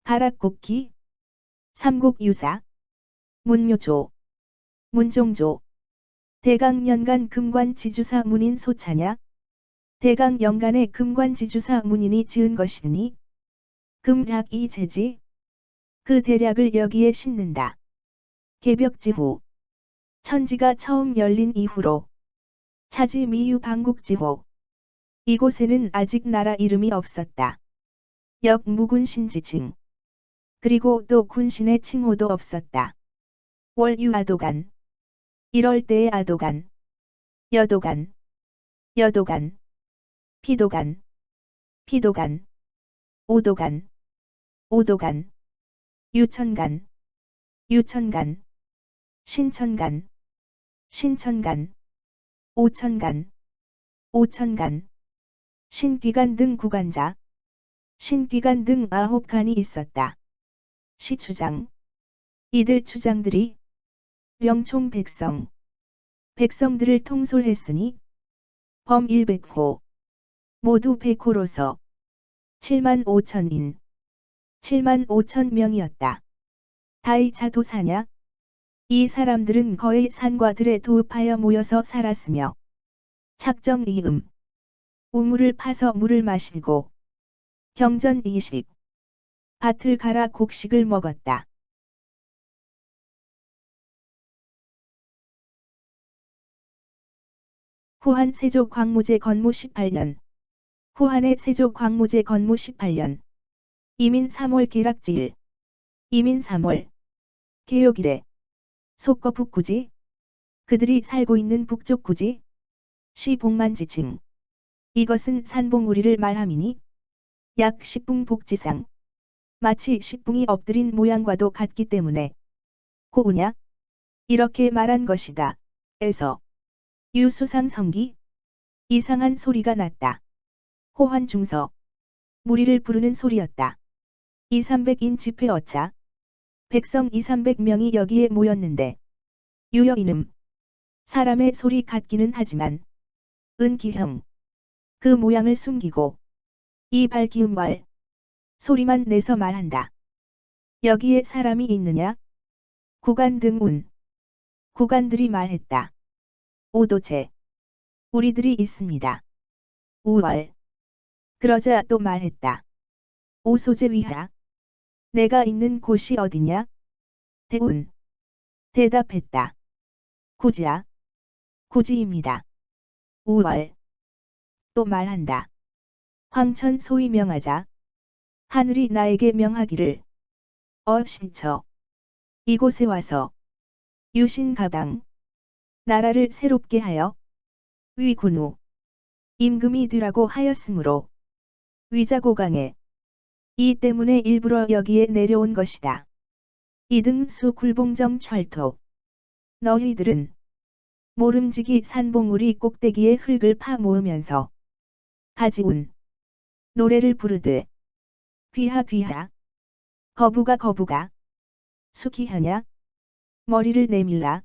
가락곡기, 삼국유사, 문묘조, 문종조, 대강연간 금관지주사 문인 소차냐? 대강연간의 금관지주사 문인이 지은 것이니 금략이 제지. 그 대략을 여기에 싣는다. 개벽지후. 천지가 처음 열린 이후로 차지 미유 방국지호. 이곳에는 아직 나라 이름이 없었다. 역무군신지칭. 그리고 또 군신의 칭호도 없었다. 월유 아도간. 이럴 때의 아도간. 여도간. 여도간. 피도간. 피도간. 오도간. 오도간. 유천간. 유천간. 신천간. 신천간. 오천간. 오천간. 신귀간 등 구간자. 신귀간 등 9간이 있었다. 시추장. 이들 추장들이 명총 백성. 백성들을 통솔했으니 범100호. 모두 100호로서 7만 5천인. 7만 5천 명이었다. 다이자도사냐? 이 사람들은 거의 산과 들에 도읍하여 모여서 살았으며 착정이음. 우물을 파서 물을 마시고 경전이식. 밭을 갈아 곡식을 먹었다. 후한 세조 광무제 건무 18년. 후한의 세조 광무제 건무 18년. 이민 3월 계락지일. 이민 3월. 개욕일에. 속거 북구지. 그들이 살고 있는 북쪽 구지. 시봉만지층. 이것은 산봉우리를 말함이니 약 10붕 복지상. 마치 10붕이 엎드린 모양과도 같기 때문에 호우냐? 이렇게 말한 것이다. 에서 유수상 성기. 이상한 소리가 났다. 호환 중서. 무리를 부르는 소리였다. 2,300인 집회 어차. 백성 2,300명이 여기에 모였는데 유여이름. 사람의 소리 같기는 하지만 은기형. 그 모양을 숨기고 이 발기음왈. 소리만 내서 말한다. 여기에 사람이 있느냐? 구간 등운. 구간들이 말했다. 오도체. 우리들이 있습니다. 우월. 그러자 또 말했다. 오소제 위하. 내가 있는 곳이 어디냐? 대운. 대답했다. 구지야. 구지입니다. 우월. 또 말한다. 황천 소위 명하자. 하늘이 나에게 명하기를. 신처. 이곳에 와서 유신가방. 나라를 새롭게 하여 위군우. 임금이 되라고 하였으므로 위자고강에. 이 때문에 일부러 여기에 내려온 것이다. 이등수 굴봉정 철토. 너희들은 모름지기 산봉우리 꼭대기에 흙을 파모으면서 가지운 노래를 부르되 귀하 귀하. 거부가 거부가. 수기하냐? 머리를 내밀라.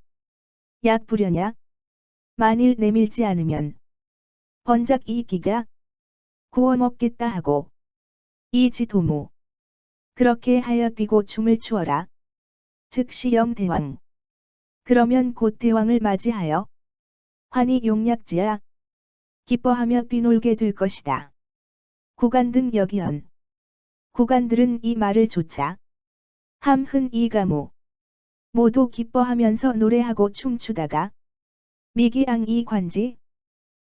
약 부려냐? 만일 내밀지 않으면 번작 이 기가 구워 먹겠다 하고 이 지도무. 그렇게 하여 뛰고 춤을 추어라. 즉시 영대왕. 그러면 곧 대왕을 맞이하여 환희 용약지야. 기뻐하며 뛰놀게 될 것이다. 구간 등 여기언. 구간들은 이 말을 조차 함흔 이가무. 모두 기뻐하면서 노래하고 춤추다가 미기앙 이 관지.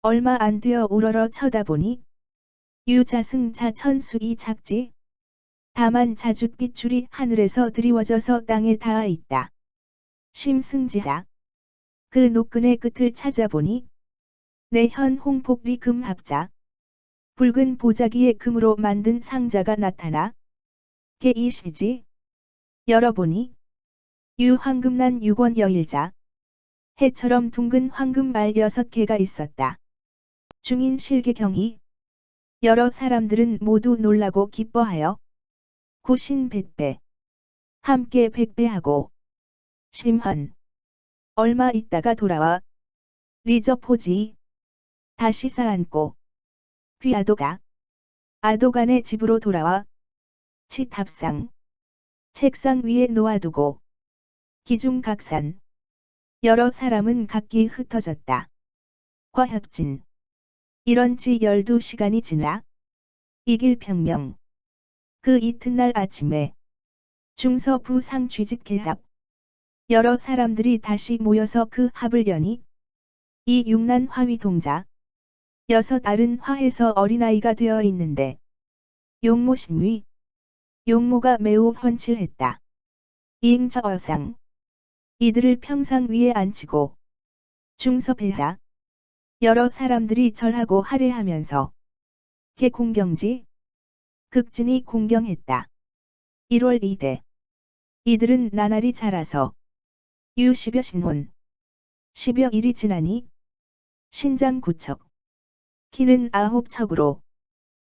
얼마 안 되어 우러러 쳐다보니 유자승자 천수 이 작지. 다만 자줏빛 줄이 하늘에서 드리워져서 땅에 닿아 있다. 심승지하. 그 노끈의 끝을 찾아보니 내현 홍폭리 금합자. 붉은 보자기의 금으로 만든 상자가 나타나 개이시지. 열어보니 유황금난 유권 여일자. 해처럼 둥근 황금알 6개가 있었다. 중인 실개경이. 여러 사람들은 모두 놀라고 기뻐하여 구신 백배. 함께 백배하고 심헌. 얼마 있다가 돌아와 리저포지. 다시 쌓안고 귀아도가. 아도간의 집으로 돌아와 치탑상. 책상 위에 놓아두고. 기중각산. 여러 사람은 각기 흩어졌다. 화협진. 이런 지 12시간이 지나 이길평명. 그 이튿날 아침에 중서부상 취직 개합. 여러 사람들이 다시 모여서 그 합을 여니 이 육난 화위동자. 6알은 화해서 어린아이가 되어 있는데 용모 신위. 용모가 매우 훤칠했다. 이응저 어상. 이들을 평상 위에 앉히고 중섭해하. 여러 사람들이 절하고 할애하면서 개공경지. 극진히 공경했다. 1월 2대. 이들은 나날이 자라서 유 10여 신혼. 10여 일이 지나니 신장 9척. 키는 9척으로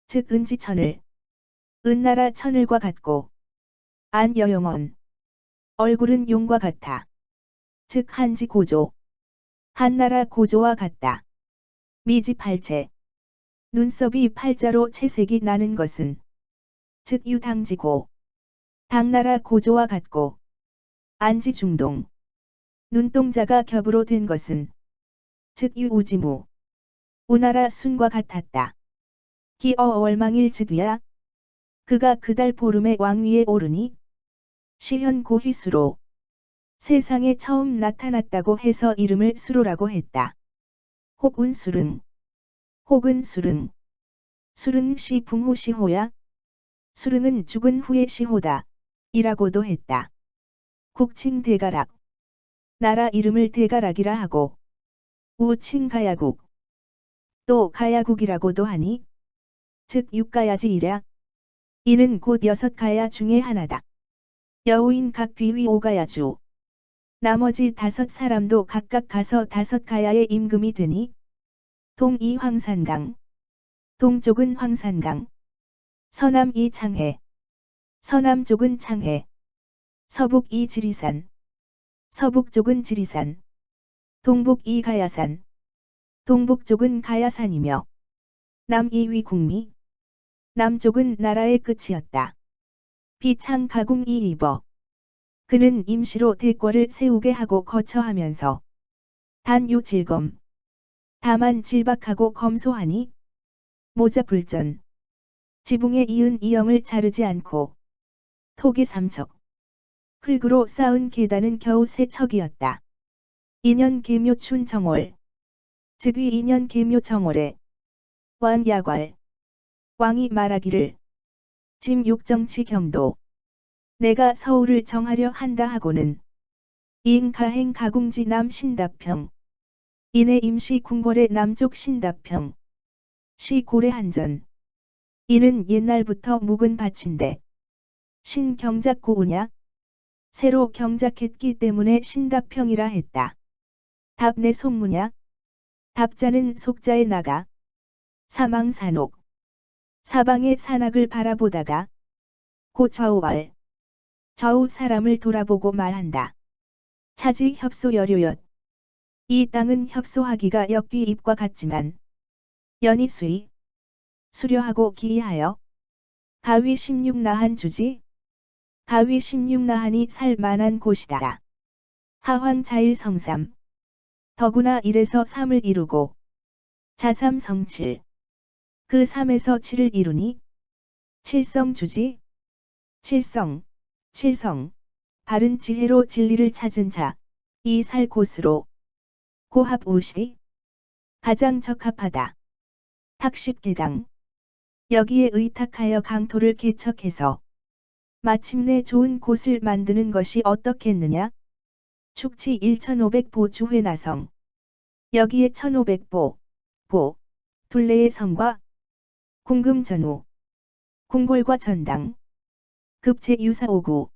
즉 은지천을. 은나라 천을과 같고 안여용원. 얼굴은 용과 같아. 즉 한지 고조. 한나라 고조와 같다. 미지 팔체. 눈썹이 팔자로 채색이 나는 것은 즉 유당지고. 당나라 고조와 같고 안지 중동. 눈동자가 겹으로 된 것은 즉 유우지무. 우나라 순과 같았다. 기어 월망일 즉위야. 그가 그달 보름에 왕위에 오르니 시현 고휘수로. 세상에 처음 나타났다고 해서 이름을 수로라고 했다. 혹은 수릉. 혹은 수릉. 수릉시 붕호 시호야. 수릉은 죽은 후의 시호다. 이라고도 했다. 국칭 대가락. 나라 이름을 대가락이라 하고 우칭 가야국. 또 가야국이라고도 하니 즉 육가야지이랴. 이는 곧 6가야 중에 하나다. 여우인 각 뒤위 5가야주. 나머지 5사람도 각각 가서 5가야의 임금이 되니 동이 황산강. 동쪽은 황산강. 서남이 창해. 서남쪽은 창해. 서북이 지리산. 서북쪽은 지리산. 동북이 가야산. 동북쪽은 가야산이며 남이 위국미. 남쪽은 나라의 끝이었다. 비창 가궁이 입어. 그는 임시로 대궐을 세우게 하고 거처하면서 단요 질검. 다만 질박하고 검소하니 모자불전. 지붕에 이은 이영을 자르지 않고 토기 3척. 흙으로 쌓은 계단은 겨우 3척이었다. 2년 계묘춘 정월. 즉위 2년 계묘 정월에 왕야괄. 왕이 말하기를 짐 육정치 경도. 내가 서울을 정하려 한다 하고는 이응가행 가궁지 남 신답평. 이내 임시 궁궐의 남쪽 신답평. 시 고래 한전. 이는 옛날부터 묵은 밭인데 신경작 고우냐. 새로 경작했기 때문에 신답평이라 했다. 답내 속무냐. 답자는 속자에 나가 사망산옥. 사방의 산악을 바라보다가 고 좌우왈. 좌우 사람을 돌아보고 말한다. 차지 협소 여료엿. 이 땅은 협소하기가 역기 입과 같지만 연이 수이. 수려하고 기이하여 가위 16나한 주지. 가위 16나한이 살 만한 곳이다. 하황자일 성삼. 더구나 1에서 3을 이루고 자삼성칠. 그 3에서 7을 이루니 칠성주지. 칠성. 칠성. 바른 지혜로 진리를 찾은 자. 이 살 곳으로 고합우시. 가장 적합하다. 탁십계당. 여기에 의탁하여 강토를 개척해서 마침내 좋은 곳을 만드는 것이 어떻겠느냐. 축치 1500보 주회나성. 여기에 1500보, 보, 둘레의 성과 궁금전우, 궁궐과 전당, 급제 유사 5구,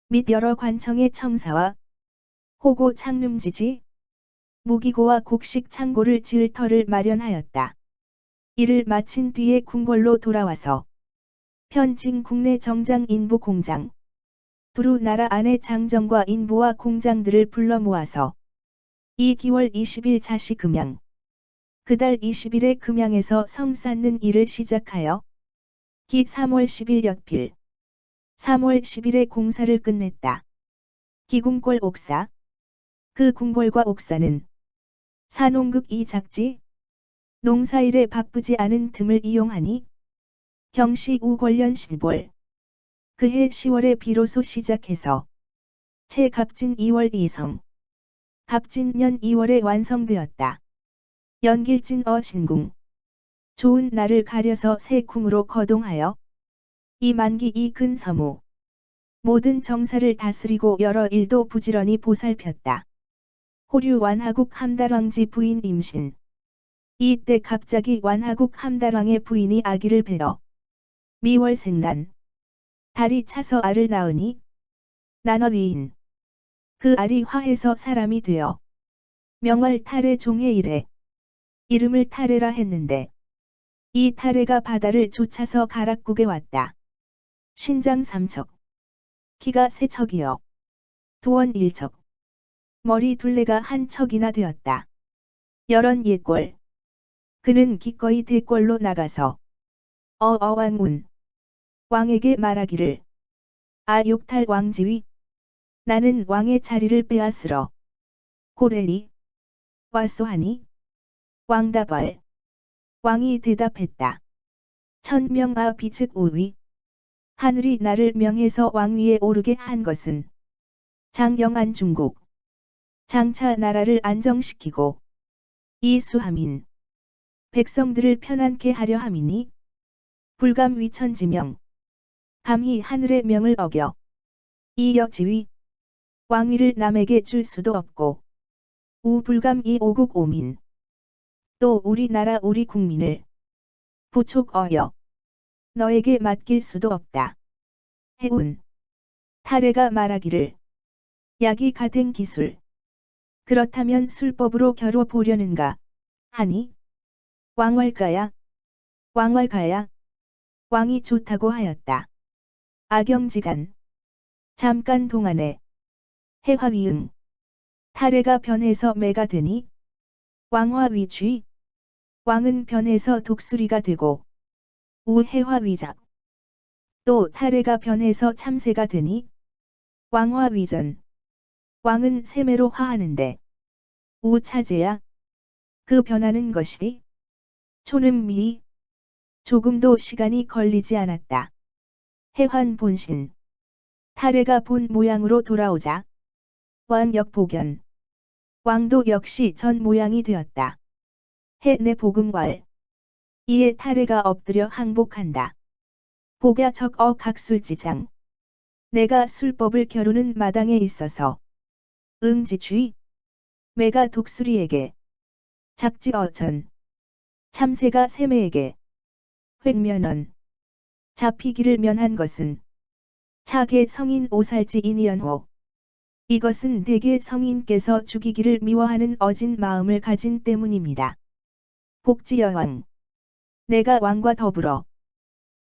및 여러 관청의 청사와 호고 창름지지, 무기고와 곡식 창고를 지을 터를 마련하였다. 이를 마친 뒤에 궁궐로 돌아와서 편칭 국내 정장 인부 공장, 두루 나라 안의 장정과 인부와 공장들을 불러 모아서 2기월 20일 자시 금양. 그달 20일에 금양에서 성 쌓는 일을 시작하여 기 3월 10일 엿필. 3월 10일에 공사를 끝냈다. 기궁궐 옥사. 그 궁궐과 옥사는 산옹극이 작지 농사일에 바쁘지 않은 틈을 이용하니 경시 우 관련 실볼. 그해 10월에 비로소 시작해서 채 갑진 2월 이성. 갑진년 2월에 완성되었다. 연길진 신궁. 좋은 날을 가려서 새 궁으로 거동하여 이 만기 이 근서무. 모든 정사를 다스리고 여러 일도 부지런히 보살폈다. 호류 완하국 함달왕지 부인 임신. 이때 갑자기 완하국 함달왕의 부인이 아기를 베어 미월생난. 달이 차서 알을 낳으니 난어위인. 그 알이 화해서 사람이 되어 명월 탈해 종해 이래 이름을 탈해라 했는데 이 탈해가 바다를 쫓아서 가락국에 왔다. 신장 3척. 키가 3척이요. 두원 1척. 머리 둘레가 한 척이나 되었다. 열언 옛골. 그는 기꺼이 대궐로 나가서 왕운. 왕에게 말하기를 욕탈 왕지위. 나는 왕의 자리를 빼앗으러 고래리 왔소하니 왕답을. 왕이 대답했다. 천명아 비즉 우위. 하늘이 나를 명해서 왕위에 오르게 한 것은 장영한 중국 장차 나라를 안정시키고 이수함인 백성들을 편안케 하려 함이니 불감 위천지명. 감히 하늘의 명을 어겨 이 여지위 왕위를 남에게 줄 수도 없고 우불감 이 오국 오민 또 우리나라 우리 국민을 부촉어여 너에게 맡길 수도 없다. 해운. 탈해가 말하기를 약이 가된 기술. 그렇다면 술법으로 겨뤄 보려는가 하니 왕왈가야 왕왈가야 왕이 좋다고 하였다. 악영지간. 잠깐 동안에 해화위응. 탈해가 변해서 매가 되니 왕화위쥐. 왕은 변해서 독수리가 되고 우해화위작. 또 탈해가 변해서 참새가 되니 왕화위전. 왕은 세매로 화하는데 우차제야. 그 변하는 것이 초능미. 조금도 시간이 걸리지 않았다. 해환 본신. 탈해가 본 모양으로 돌아오자 왕역복연. 왕도 역시 전 모양이 되었다. 해내 복음왈. 이에 탈해가 엎드려 항복한다. 복야적 각술지장. 내가 술법을 겨루는 마당에 있어서 응지쥐. 매가 독수리에게 작지어천. 참새가 세매에게 횡면언. 잡히기를 면한 것은 차계 성인 오살지인이연호. 이것은 대개 성인께서 죽이기를 미워하는 어진 마음을 가진 때문입니다. 복지여왕. 내가 왕과 더불어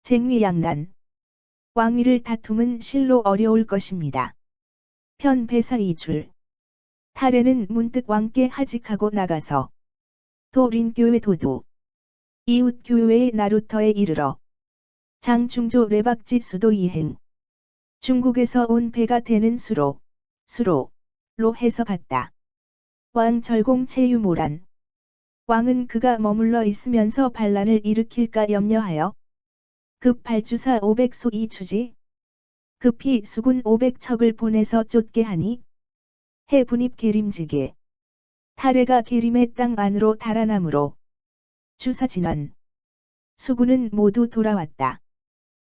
쟁위양난. 왕위를 다툼은 실로 어려울 것입니다. 편배사 2줄. 탈해는 문득 왕께 하직하고 나가서 도린교회 도도. 이웃교회의 나루터에 이르러 장충조 레박지 수도 이행. 중국에서 온 배가 되는 수로로 해서 갔다. 왕 절공 체유모란. 왕은 그가 머물러 있으면서 반란을 일으킬까 염려하여 급 발주사 500소 이추지. 급히 수군 500척을 보내서 쫓게 하니 해 분입 계림지게. 탈해가 계림의 땅 안으로 달아나므로 주사진원. 수군은 모두 돌아왔다.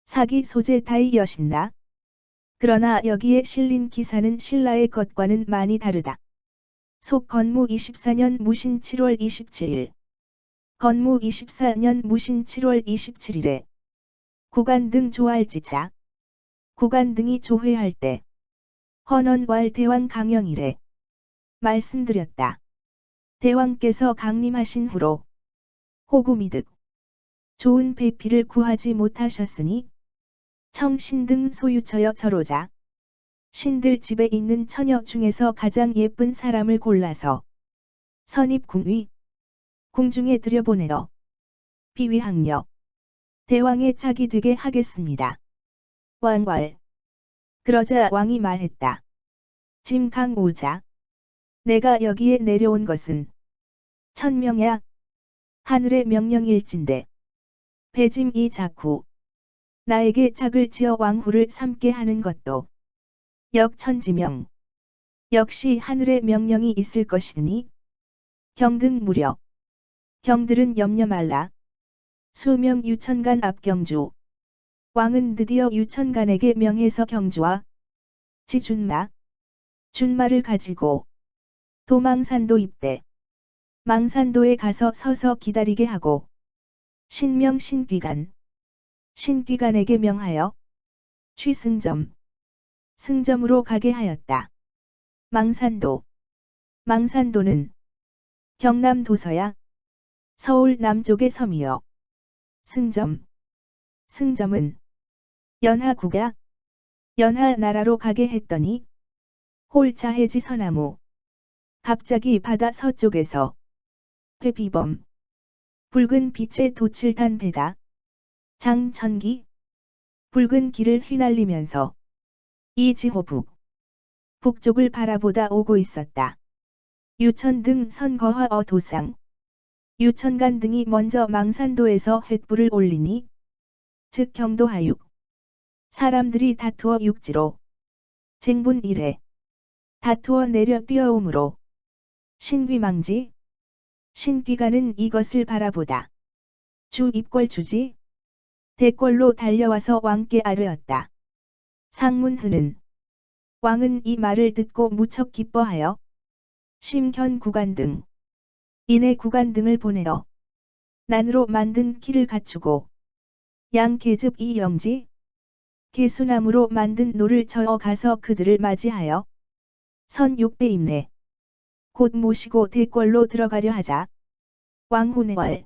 사기 소재 다이 여신나. 그러나 여기에 실린 기사는 신라의 것과는 많이 다르다. 속 건무 24년 무신 7월 27일. 건무 24년 무신 7월 27일에 구간 등 조할지자. 구간 등이 조회할 때 헌원왈 대왕 강영일에 말씀드렸다. 대왕께서 강림하신 후로 호구미득 좋은 배필을 구하지 못하셨으니 청신 등 소유처여 저로자. 신들 집에 있는 처녀 중에서 가장 예쁜 사람을 골라서 선입 궁위. 궁중에 들여보내어 비위학력. 대왕의 짝이 되게 하겠습니다. 왕왈. 그러자 왕이 말했다. 짐강우자. 내가 여기에 내려온 것은 천명야. 하늘의 명령일진데. 배짐 이 자쿠. 나에게 작을 지어 왕후를 삼게 하는 것도 역천지명. 역시 하늘의 명령이 있을 것이니 경등 무력. 경들은 염려 말라. 수명 유천간 앞경주. 왕은 드디어 유천간에게 명해서 경주와 지준마. 준마를 가지고 도망산도 입대. 망산도에 가서 서서 기다리게 하고 신명 신귀간. 신귀간에게 명하여 취승점. 승점으로 가게 하였다. 망산도. 망산도는 경남 도서야. 서울 남쪽의 섬이요. 승점. 승점은 연하국야. 연하나라로 가게 했더니 홀자해지 서나무. 갑자기 바다 서쪽에서 회비범. 붉은 빛의 돛을 탄 배다. 장천기. 붉은 길을 휘날리면서 이지호북. 북쪽을 바라보다 오고 있었다. 유천 등 선거화 도상. 유천간 등이 먼저 망산도에서 횃불을 올리니 즉 경도하육. 사람들이 다투어 육지로 쟁분 이래 다투어 내려 뛰어오므로 신귀망지. 신귀가는 이것을 바라보다 주 입궐주지 대궐로 달려와서 왕께 아뢰었다. 상문흐는 왕은 이 말을 듣고 무척 기뻐하여 심견 구간 등 인의 구간 등을 보내어 난으로 만든 키를 갖추고 양계즙 이영지 개수나무로 만든 노를 저어 가서 그들을 맞이하여 선 6배임내 곧 모시고 대궐로 들어가려 하자 왕후네월.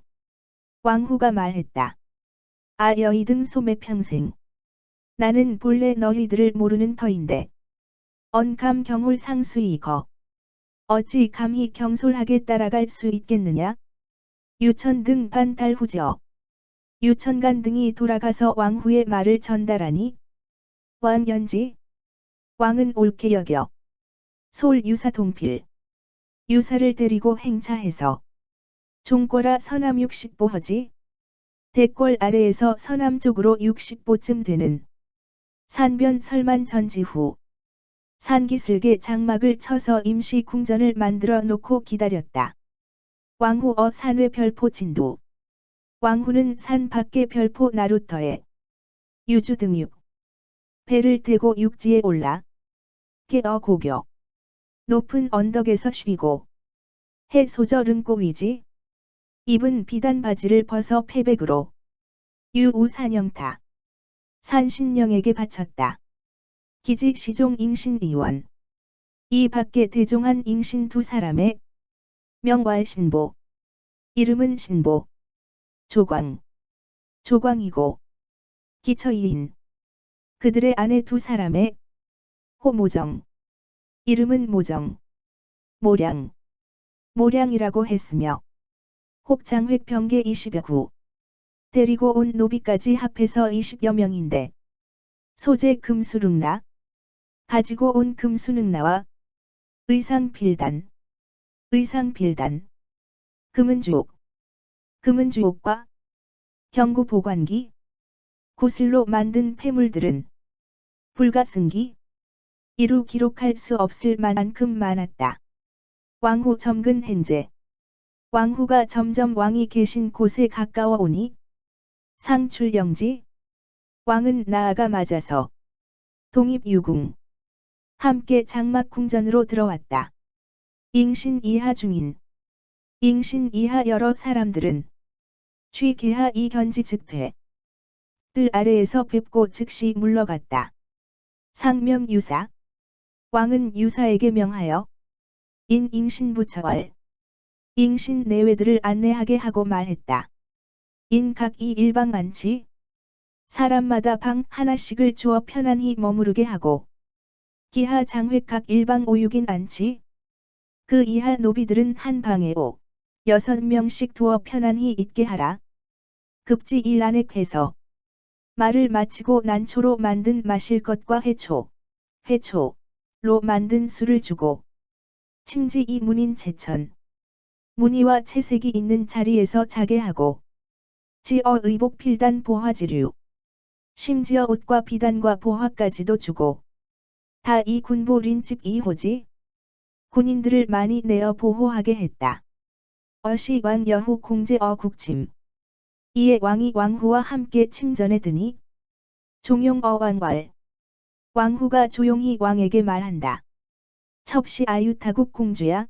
왕후가 말했다. 아 여희 등 소매 평생. 나는 본래 너희들을 모르는 터인데 언감 경홀 상수이거. 어찌 감히 경솔하게 따라갈 수 있겠느냐. 유천 등 반달 후지어. 유천간 등이 돌아가서 왕후의 말을 전달하니 왕연지. 왕은 옳게 여겨 솔 유사 동필. 유사를 데리고 행차해서 종꼬라 서남 60보 허지. 대궐 아래에서 서남쪽으로 60보쯤 되는 산변 설만 전지 후 산기슭에 장막을 쳐서 임시 궁전을 만들어 놓고 기다렸다. 왕후어 산외 별포 진도. 왕후는 산 밖의 별포 나루터에 유주 등육. 배를 대고 육지에 올라 깨어 고교. 높은 언덕에서 쉬고 해 소저 릉꼬위지. 입은 비단 바지를 벗어 패백으로 유우산영타. 산신령에게 바쳤다. 기지 시종 잉신 이원. 이 밖에 대종한 잉신 두 사람의 명왈 신보. 이름은 신보. 조광. 조광이고 기처이인. 그들의 아내 두 사람의 호모정. 이름은 모정. 모량. 모량이라고 했으며 혹장획 병계 20여 구. 데리고 온 노비까지 합해서 20여 명인데 소재 금수릉나. 가지고 온 금수능나와 의상빌단. 의상빌단. 금은주옥. 금은주옥과 경구보관기. 구슬로 만든 폐물들은 불가승기. 이루 기록할 수 없을 만큼 많았다. 왕후 점근 hen제. 왕후가 점점 왕이 계신 곳에 가까워 오니 상출영지. 왕은 나아가 맞아서 동입유궁. 함께 장막 궁전으로 들어왔다. 잉신 이하 중인. 잉신 이하 여러 사람들은 취계하 이 견지 즉퇴. 뜰 아래에서 뵙고 즉시 물러갔다. 상명 유사. 왕은 유사에게 명하여 잉신 부처월. 잉신 내외들을 안내하게 하고 말했다. 각 이 일방 안치. 사람마다 방 하나씩을 주어 편안히 머무르게 하고 기하 장회 각 일방 5-6인 안치. 그 이하 노비들은 한 방에 5-6명씩 두어 편안히 있게 하라. 급지 일 안에 해서 말을 마치고 난초로 만든 마실 것과 해초, 해초로 만든 술을 주고 침지 이 문인 채천 무늬와 채색이 있는 자리에서 자게 하고 지어 의복 필단 보화지류 심지어 옷과 비단과 보화까지도 주고 다 이 군보 린집 이호지 군인들을 많이 내어 보호하게 했다. 어시 왕 여후 공제 국침 이에 왕이 왕후와 함께 침전에 드니 종용 왕왈 왕후가 조용히 왕에게 말한다. 첩시 아유타국 공주야.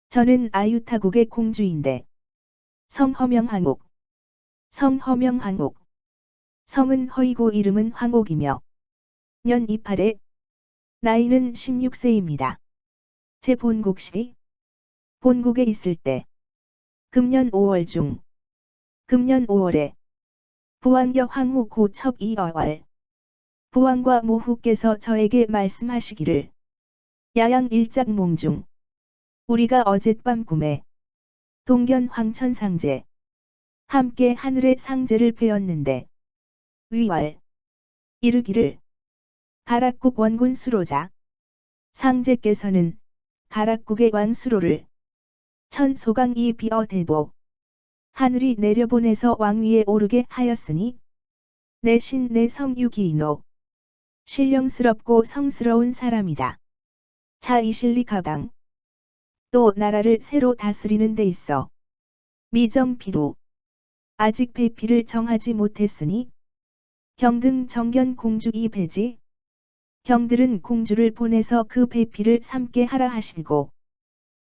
저는 아유타국의 공주인데 성허명 항옥 성허명 항옥 성은 허이고 이름은 황옥이며 년 28에 나이는 16세입니다. 제 본국시 본국에 있을 때 금년 5월 중 금년 5월에 부왕여 황후 고첩 이어왈 부왕과 모후께서 저에게 말씀하시기를 야양 일작몽 중 우리가 어젯밤 꿈에 동견 황천상제 함께 하늘의 상제를 배웠는데 위왈 이르기를 가락국 원군 수로자 상제께서는 가락국의 왕수로를 천소강이 비어 대보 하늘이 내려보내서 왕위에 오르게 하였으니 내신 내 성유기이노 신령스럽고 성스러운 사람이다. 자 이실리 가방 또 나라를 새로 다스리는 데 있어 미정피로 아직 배필을 정하지 못했으니 경등 정견 공주 이 배지 경들은 공주를 보내서 그 배필을 삼게 하라 하시고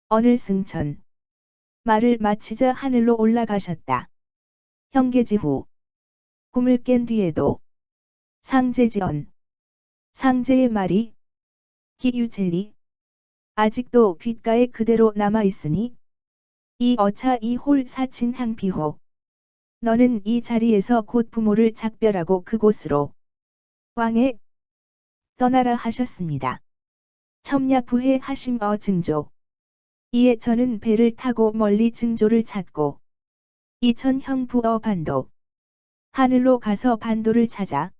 어느 승천 말을 마치자 하늘로 올라가셨다. 형계지 후 꿈을 깬 뒤에도 상제지언 상제의 말이 기유제리 아직도 귓가에 그대로 남아있으니 이 어차 이 홀 사친 향피호 너는 이 자리에서 곧 부모를 작별하고 그곳으로 왕에 떠나라 하셨습니다. 첨야부해 하심 증조 이에 저는 배를 타고 멀리 증조를 찾고 이천형 부어 반도 하늘로 가서 반도를 찾아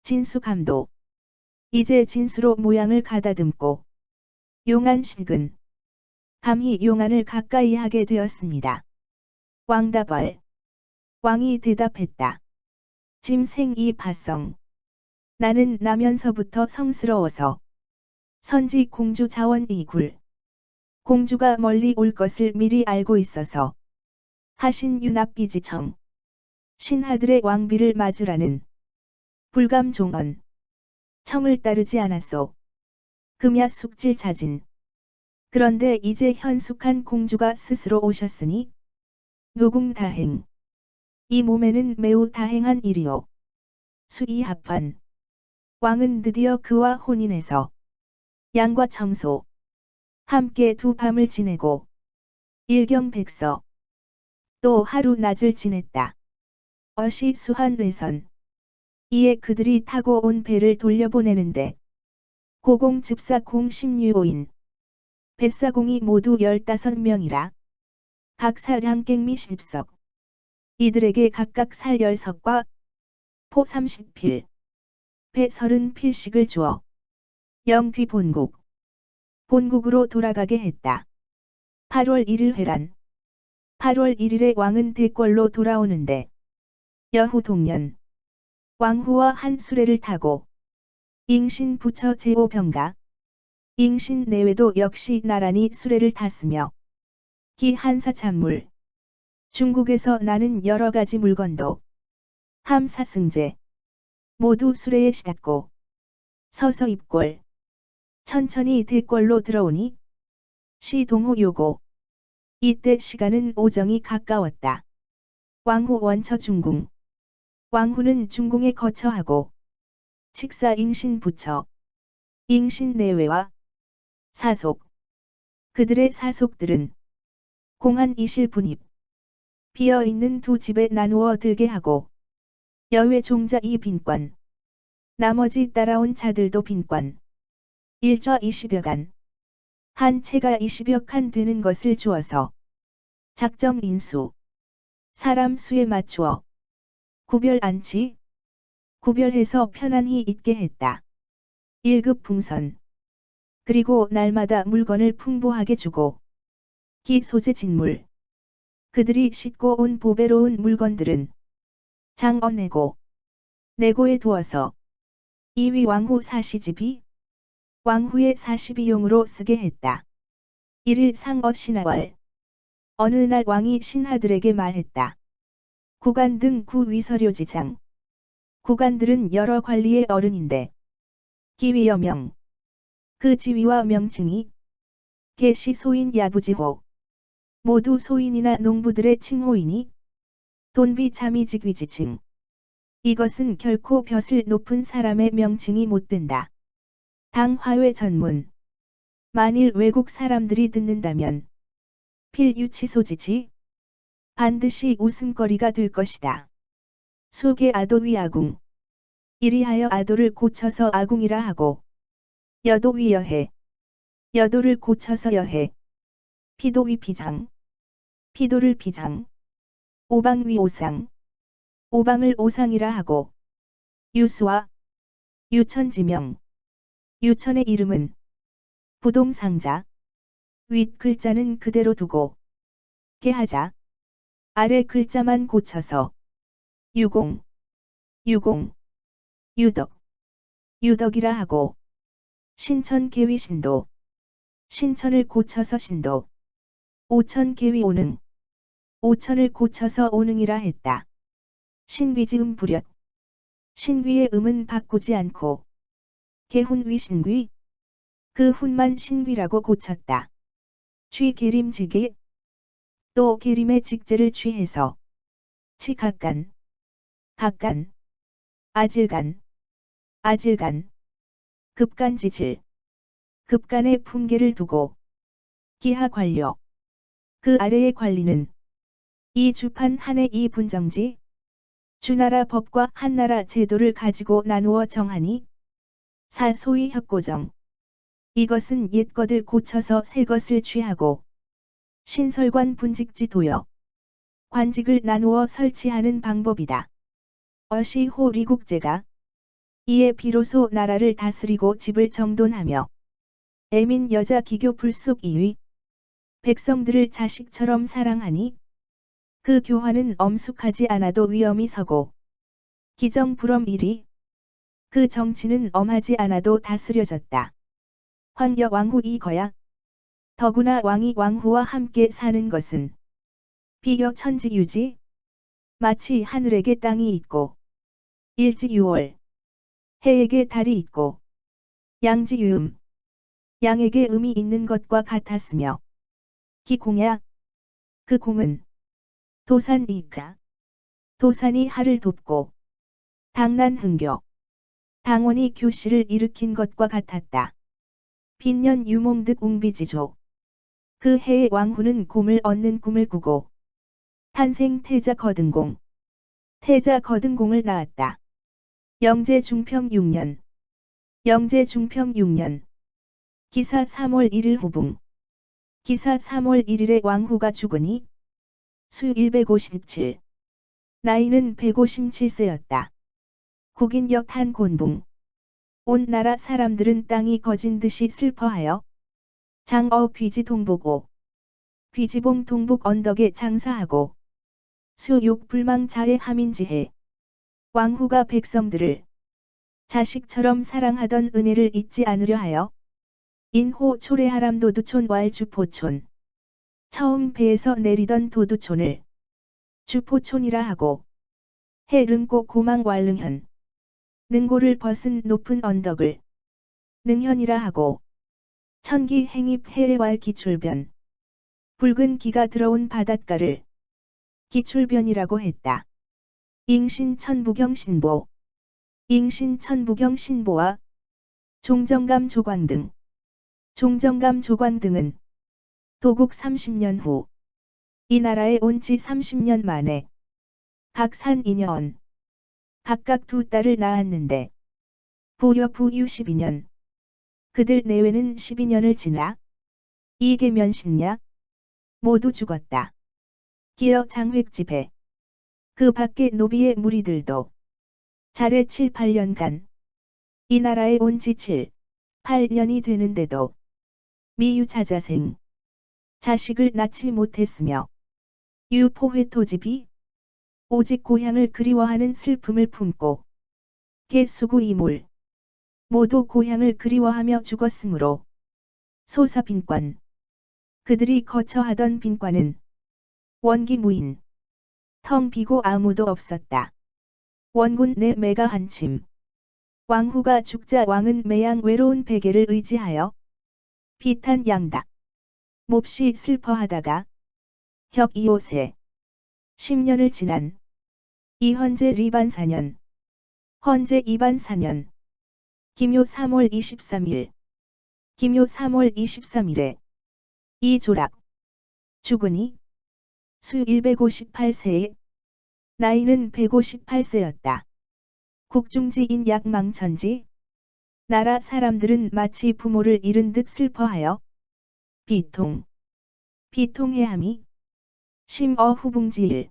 진수감도 이제 진수로 모양을 가다듬고 용안식은 감히 용안을 가까이 하게 되었습니다. 왕답월 왕이 대답했다. 짐생이 바성 나는 나면서부터 성스러워서 선지 공주 자원 이굴 공주가 멀리 올 것을 미리 알고 있어서 하신 유납비지청 신하들의 왕비를 맞으라는 불감종언 청을 따르지 않았소. 금야 숙질 자진 그런데 이제 현숙한 공주가 스스로 오셨으니 노궁다행 이 몸에는 매우 다행한 일이오. 수이합환 왕은 드디어 그와 혼인해서 양과 청소 함께 두 밤을 지내고 일경백서 또 하루 낮을 지냈다. 어시 수한외선 이에 그들이 타고 온 배를 돌려보내는데 고공집사 공십유오인 뱃사공이 모두 15명이라 각 사량갱미 10석 이들에게 각각 살 10석과 포 30필 배 30필씩을 주어 영귀 본국으로 돌아가게 했다. 8월 1일 회란 8월 1일에 왕은 대궐로 돌아오는데 여후 동년 왕후와 한 수레를 타고 잉신 부처 제5병가 잉신 내외도 역시 나란히 수레를 탔으며 기 한사 찬물 중국에서 나는 여러 가지 물건도 함사승제 모두 수레에 싣고 서서 입골 천천히 대궐로 들어오니 시동호 요고 이때 시간은 오정이 가까웠다. 왕후 원처 중궁 왕후는 중궁에 거처하고 칙사 잉신 부처 잉신 내외와 사속 그들의 사속들은 공한 이실 분입 비어있는 두 집에 나누어 들게 하고 여외 종자 이 빈관 나머지 따라온 자들도 빈관 일좌 20여간 한 채가 20여 칸 되는 것을 주어서 작정 인수 사람 수에 맞추어 구별 안치 구별해서 편안히 있게 했다. 1급 풍선. 그리고 날마다 물건을 풍부하게 주고 기 소재 진물. 그들이 싣고 온 보배로운 물건들은 장어내고 내고에 두어서 이위 왕후 사시집이 왕후의 사시비용으로 쓰게 했다. 1일 상어 신하월. 어느 날 왕이 신하들에게 말했다. 구간 등 구위서료지장. 구간들은 여러 관리의 어른인데 기위여명. 그 지위와 명칭이 계시 소인 야부지호. 모두 소인이나 농부들의 칭호이니 돈비 자미직위지칭. 이것은 결코 벼슬 높은 사람의 명칭이 못 된다. 당 화훼 전문. 만일 외국 사람들이 듣는다면 필유치소지지 반드시 웃음거리가 될 것이다. 수계 아도위 아궁. 이리하여 아도를 고쳐서 아궁이라 하고 여도위 여해. 여도를 고쳐서 여해. 피도위 피장. 피도를 피장. 오방위 오상. 오방을 오상이라 하고 유수와 유천지명. 유천의 이름은 부동상자. 윗 글자는 그대로 두고 개하자. 아래 글자만 고쳐서 유공. 유공. 유덕. 유덕이라 하고 신천 계위 신도. 신천을 고쳐서 신도. 오천 계위 오능. 오천을 고쳐서 오능이라 했다. 신귀지음 부력. 신귀의 음은 바꾸지 않고 개훈위 신귀. 그 훈만 신귀라고 고쳤다. 취계림지기. 또 계림의 직제를 취해서 치각간. 각간. 아질간. 아질간. 급간지질. 급간의 품계를 두고 기하관료. 그 아래의 관리는 이 주판 한의 이 분정지. 주나라 법과 한나라 제도를 가지고 나누어 정하니 사소위 협고정. 이것은 옛것을 고쳐서 새것을 취하고 신설관 분직지 도역. 관직을 나누어 설치하는 방법이다. 어시호 리국제가 이에 비로소 나라를 다스리고 집을 정돈하며 애민 여자 기교 불속 2위. 백성들을 자식처럼 사랑하니 그 교화는 엄숙하지 않아도 위엄이 서고 기정불엄 1위. 그 정치는 엄하지 않아도 다스려졌다. 황여 왕후 이거야. 더구나 왕이 왕후와 함께 사는 것은 비여 천지유지. 마치 하늘에게 땅이 있고 일지유월. 해에게 달이 있고 양지유음. 양에게 음이 있는 것과 같았으며 기공야. 그 공은 도산이익가. 도산이 하를 돕고 당난흥교. 당원이 교실을 일으킨 것과 같았다. 빈년 유몽득 웅비지조. 그 해의 왕후는 곰을 얻는 꿈을 꾸고 탄생 태자 거등공. 태자 거등공을 낳았다. 영제 중평 6년. 영제 중평 6년. 기사 3월 1일 후붕. 기사 3월 1일에 왕후가 죽으니 수 157. 나이는 157세였다. 국인역 한 곤붕. 온 나라 사람들은 땅이 거진 듯이 슬퍼하여 장어 귀지 동보고 귀지봉 동북 언덕에 장사하고 수욕 불망자의 함인지해. 왕후가 백성들을 자식처럼 사랑하던 은혜를 잊지 않으려 하여 인호 초래하람 도두촌 왈주포촌. 처음 배에서 내리던 도두촌을 주포촌이라 하고 해릉고 고망 왈릉현. 능고를 벗은 높은 언덕을 능현이라 하고 천기 행입 해외왈 기출변. 붉은 기가 들어온 바닷가를 기출변이라고 했다. 잉신천부경 신보. 잉신천부경 신보와 종정감 조관 등. 종정감 조관 등은 도국 30년 후 이 나라에 온 지 30년 만에 각 산 2년 각각 두 딸을 낳았는데 부여부 12년. 그들 내외는 12년을 지나 이계면신냐 모두 죽었다. 기어 장획집에 그 밖에 노비의 무리들도 자례 7, 8년간 이 나라에 온 지 7, 8년이 되는데도 미유자자생, 자식을 낳지 못했으며 유포회 토집이 오직 고향을 그리워하는 슬픔을 품고 개수구 이몰 모두 고향을 그리워하며 죽었으므로 소사빈관 그들이 거처하던 빈관은 원기무인 텅 비고 아무도 없었다. 원군 내 매가 한침 왕후가 죽자 왕은 매양 외로운 베개를 의지하여 비탄 양닭 몹시 슬퍼하다가 격 2호세 10년을 지난 이헌제 리반 4년 헌제 이반 4년 김효 3월 23일 김효 3월 23일에 이조락 죽으니 수 158세에 나이는 158세였다. 국중지인 약망천지 나라 사람들은 마치 부모를 잃은 듯 슬퍼하여 비통해함이 심어 후붕지일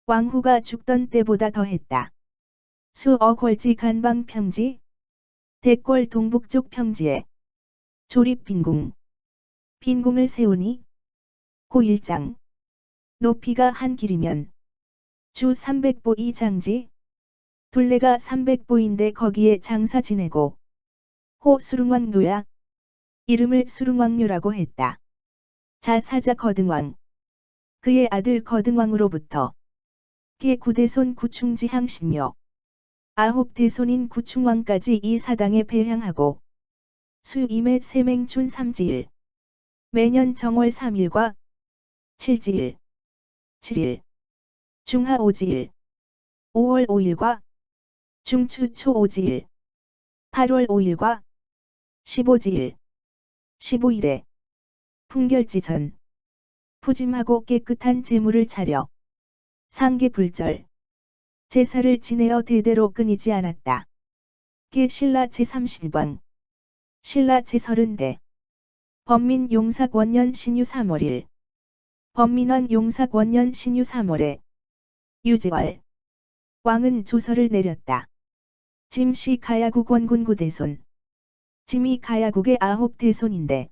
왕후가 죽던 때보다 더했다. 수어 궐지 간방 평지 대궐 동북쪽 평지에 조립 빈궁을 세우니 고1장 높이가 한 길이면 주 300보 이장지 둘레가 300보인데 거기에 장사 지내고 호 수릉왕묘야 이름을 수릉왕묘라고 했다. 자사자 거등왕 그의 아들 거등왕으로부터 계 9대손 구충지향 신묘 9대손인 구충왕까지 이 사당에 배향하고 수임의 세맹춘 3지일 매년 정월 3일과 7지일 7일 중하 5지일 5월 5일과 중추 초 5지일 8월 5일과 15지일 15일에 풍결지전 푸짐하고 깨끗한 제물을 차려 상계불절 제사를 지내어 대대로 끊이지 않았다. 계 신라 제30광 신라 제30대 범민 용삭 원년 신유 3월일 범민원 용삭 원년 신유 3월에 유재월 왕은 조서를 내렸다. 짐씨 가야국 원군 9대손 짐이 가야국의 9대손인데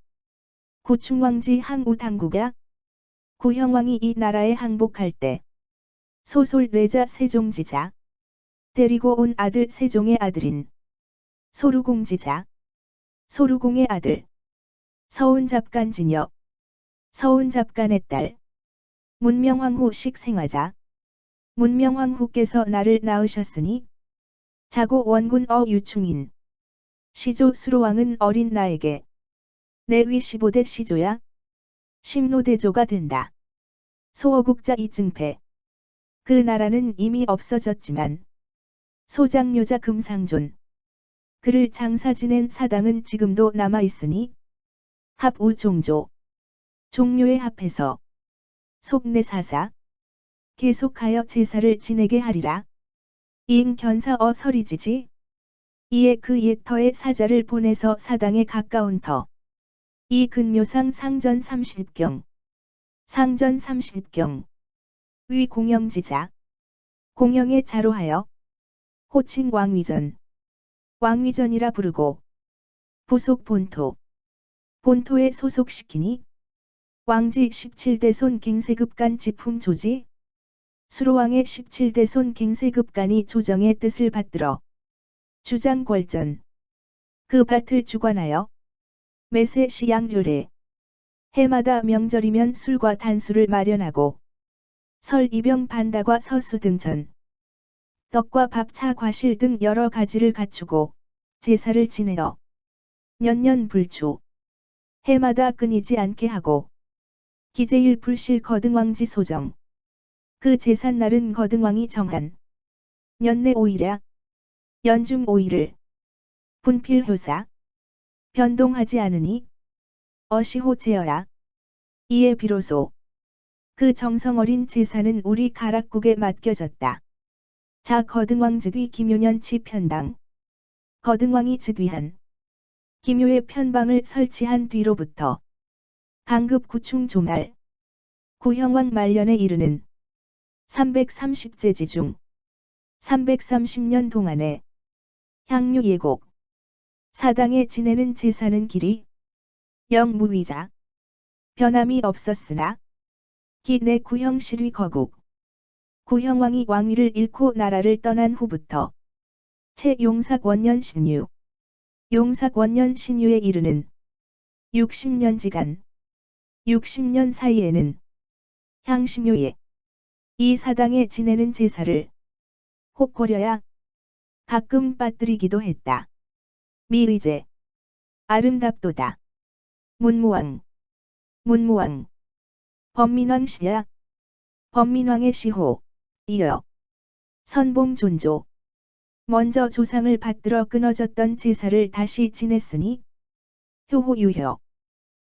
구충왕지 항우당국야 구형왕이 이 나라에 항복할 때 소솔 레자 세종지자 데리고 온 아들 세종의 아들인 소루공지자 소루공의 아들 서운잡간진여 서운잡간의 딸 문명황후식 생하자 문명황후께서 나를 낳으셨으니 자고 원군 유충인 시조 수로왕은 어린 나에게 내위 15대 시조야 심노대조가 된다. 소어국자 이증패 그 나라는 이미 없어졌지만 소장묘자 금상존 그를 장사 지낸 사당은 지금도 남아있으니 합우종조 종묘에 합해서 속내사사 계속하여 제사를 지내게 하리라. 이응견사어 서리지지 이에 그 옛터의 사자를 보내서 사당에 가까운 터 이 근묘상 상전 30경 상전 30경 위 공영지자 공영에 자로하여 호칭 왕위전이라 부르고 부속 본토에 소속시키니 왕지 17대손 갱세급간 지품 조지 수로왕의 17대손 갱세급간이 조정의 뜻을 받들어 주장궐전 그 밭을 주관하여 매세 시양료례 해마다 명절이면 술과 단수를 마련하고 설 이병 반다과 서수 등전 떡과 밥 차 과실 등 여러 가지를 갖추고 제사를 지내어 년년 불추 해마다 끊이지 않게 하고 기제일 불실 거등왕지 소정 그 제삿날은 거등왕이 정한 년내 5일야 연중 5일을 분필효사 변동하지 않으니 어시호 제어야 이에 비로소 그 정성어린 제사는 우리 가락국에 맡겨졌다. 자 거등왕 즉위 김효년 치편당 거등왕이 즉위한 김효의 편방을 설치한 뒤로부터 강급 구충 조말 구형왕 말년에 이르는 330제지 중 330년 동안에 향유 예곡 사당에 지내는 제사는 길이 영무위자 변함이 없었으나 기내 구형 실위 거국 구형왕이 왕위를 잃고 나라를 떠난 후부터 채 용삭 원년 신유 용삭 원년 신유에 이르는 60년지간 60년 사이에는 향신료에 이 사당에 지내는 제사를 혹고려야 가끔 빠뜨리기도 했다. 미의제 아름답도다. 문무왕 문무왕 범민왕 시야 범민왕의 시호 이어 선봉존조 먼저 조상을 받들어 끊어졌던 제사를 다시 지냈으니 효호유효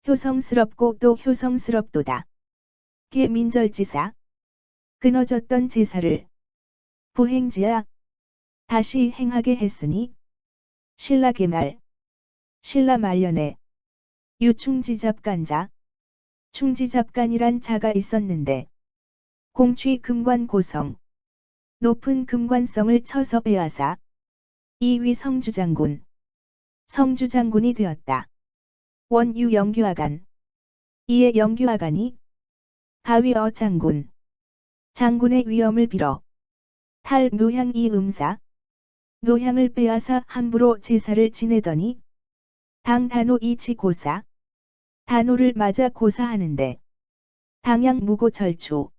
효성스럽고 또 효성스럽도다. 계민절지사 끊어졌던 제사를 부행지야 다시 행하게 했으니 신라계말 신라 말년에 유충지잡간자 충지잡간이란 자가 있었는데 공취 금관 고성 높은 금관성을 쳐서 빼앗아 이위 성주장군 성주장군이 되었다. 원유 영규하간 이에 영규하간이 가위어 장군 장군의 위엄을 빌어 탈 묘향 이 음사 묘향을 빼앗아 함부로 제사를 지내더니 당 단호 이치 고사 단호를 맞아 고사하는데 당양 무고절추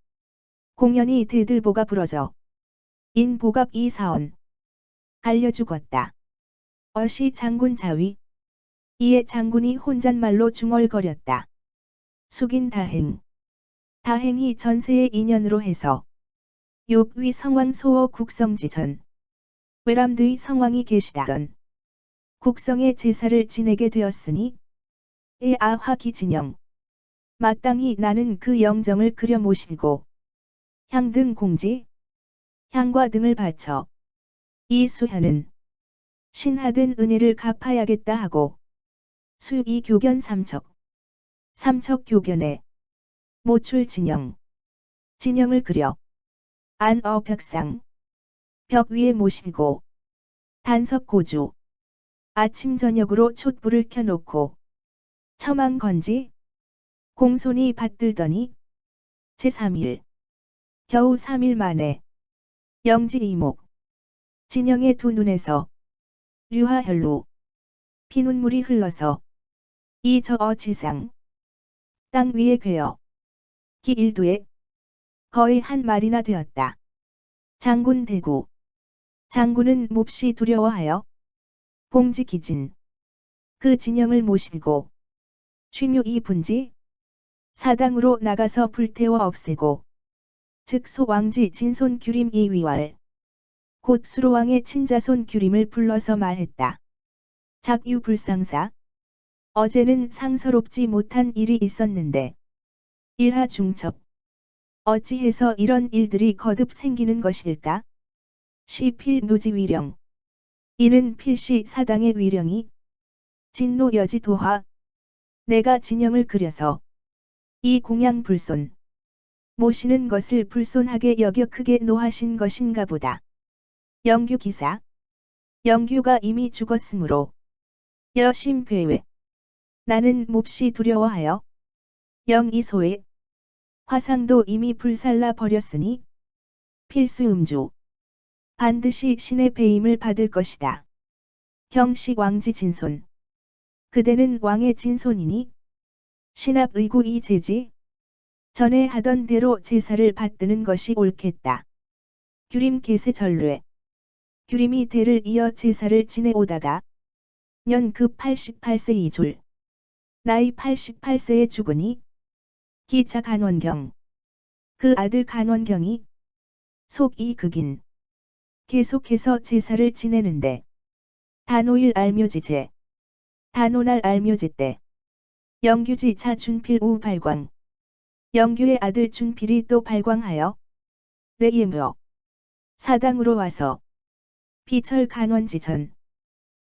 공연히 대들보가 부러져 인보갑 이사언 갈려 죽었다. 어시 장군 자위 이에 장군이 혼잣말로 중얼거렸다. 숙인 다행 다행이 전세의 인연으로 해서 욕위 성왕 소어 국성지전 외람뒤 성왕이 계시다던 국성의 제사를 지내게 되었으니 에아화기 진영 마땅히 나는 그 영정을 그려 모시고 향 등 공지 향과 등을 바쳐 이 수현은 신하된 은혜를 갚아야겠다 하고 수이 교견 삼척 교견에 모출 진영을 그려 안어 벽상 벽 위에 모시고 단석 고주 아침 저녁으로 촛불을 켜놓고 처망 건지 공손히 받들더니 제3일 겨우 3일 만에 영지 이목 진영의 두 눈에서 류하혈로 피눈물이 흘러서 이 저어 지상 땅 위에 괴어 기일두에 거의 한 말이나 되었다. 장군 대구 장군은 몹시 두려워하여 봉지기진 그 진영을 모시고 취묘 분지 사당으로 나가서 불태워 없애고 즉 소왕지 진손 규림 이위왈 곧 수로왕의 친자손 규림을 불러서 말했다. 작유불상사 어제는 상서롭지 못한 일이 있었는데 일하 중첩 어찌해서 이런 일들이 거듭 생기는 것일까? 시필 묘지위령 이는 필시 사당의 위령이 진노 여지 도화 내가 진영을 그려서 이 공양 불손 모시는 것을 불손하게 여겨 크게 노하신 것인가 보다. 영규 기사 영규가 이미 죽었으므로 여심괴외 나는 몹시 두려워하여 영이소에 화상도 이미 불살라 버렸으니 필수음주 반드시 신의 배임을 받을 것이다. 형식 왕지 진손 그대는 왕의 진손이니 신압 의구 이 제지 전에 하던 대로 제사를 받드는 것이 옳겠다. 규림 계세 전례 규림이 대를 이어 제사를 지내오다가 연급 88세 이졸 나이 88세에 죽으니 기차 간원경 그 아들 간원경이 속이 극인 계속해서 제사를 지내는데 단오일 알묘지제 단오날 알묘제 때 영규지 차 준필 우 발광 영규의 아들 준필이 또 발광하여 레예묘 사당으로 와서 비철 간원지 전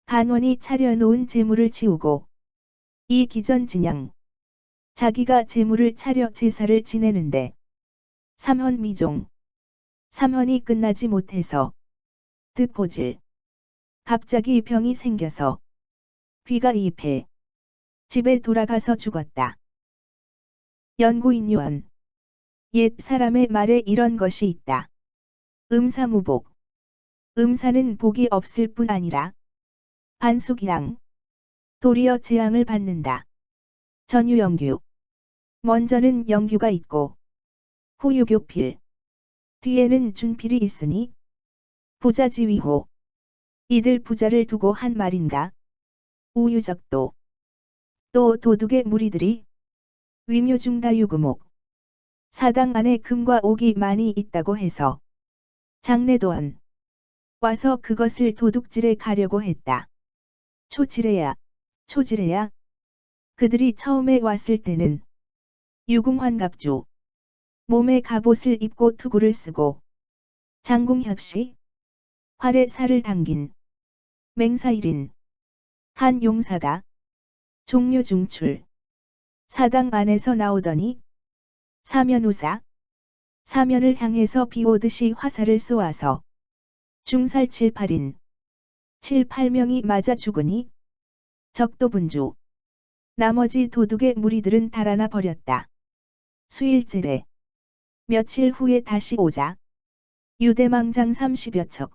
간원이 차려놓은 제물을 치우고 이 기전 진양 자기가 제물을 차려 제사를 지내는데 삼헌 미종 삼헌이 끝나지 못해서 득보질 갑자기 병이 생겨서 귀가 이입해 집에 돌아가서 죽었다. 연고인 요원. 옛 사람의 말에 이런 것이 있다. 음사무복. 음사는 복이 없을 뿐 아니라 반숙이랑 도리어 재앙을 받는다. 전유영규. 먼저는 영규가 있고 후유교필. 뒤에는 준필이 있으니 부자지위호. 이들 부자를 두고 한 말인가. 우유적도. 또 도둑의 무리들이 위묘중다유구목. 사당 안에 금과 옥이 많이 있다고 해서 장내도원 와서 그것을 도둑질해 가려고 했다. 초지레야, 초지레야. 그들이 처음에 왔을 때는 유궁환갑주 몸에 갑옷을 입고 투구를 쓰고 장궁협시 활에 살을 당긴 맹사일인 한 용사가 종묘중출 사당 안에서 나오더니 사면우사 사면을 향해서 비오듯이 화살을 쏘아서 중살 7, 8인 7, 8명이 맞아 죽으니 적도분주 나머지 도둑의 무리들은 달아나 버렸다. 수일제래. 며칠 후에 다시 오자 유대망장 30여 척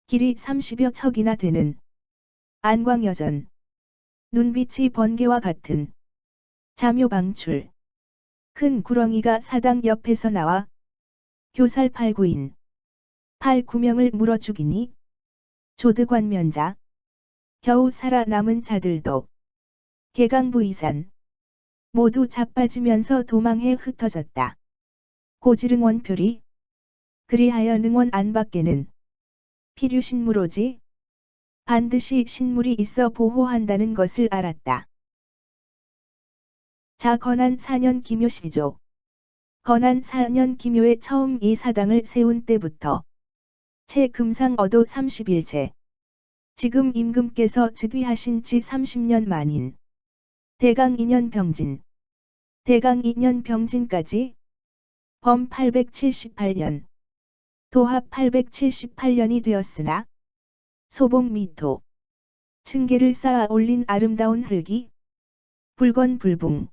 길이 30여 척이나 되는 안광여전 눈빛이 번개와 같은 자묘방출 큰 구렁이가 사당 옆에서 나와 교살 8, 9인 8, 9명을 물어 죽이니 조드관면자 겨우 살아남은 자들도 개강부이산 모두 자빠지면서 도망해 흩어졌다. 고지릉 원표리 그리하여 능원 안밖에는 필유신무로지 반드시 신물이 있어 보호한다는 것을 알았다. 자 건한 4년 기묘시조. 건한 4년 기묘에 처음 이 사당을 세운 때부터 채 금상 어도 31제. 지금 임금께서 즉위하신 지 30년 만인 대강 2년 병진. 대강 2년 병진까지 범 878년. 도합 878년이 되었으나 소봉 미토 층계를 쌓아 올린 아름다운 흙이 불건불붕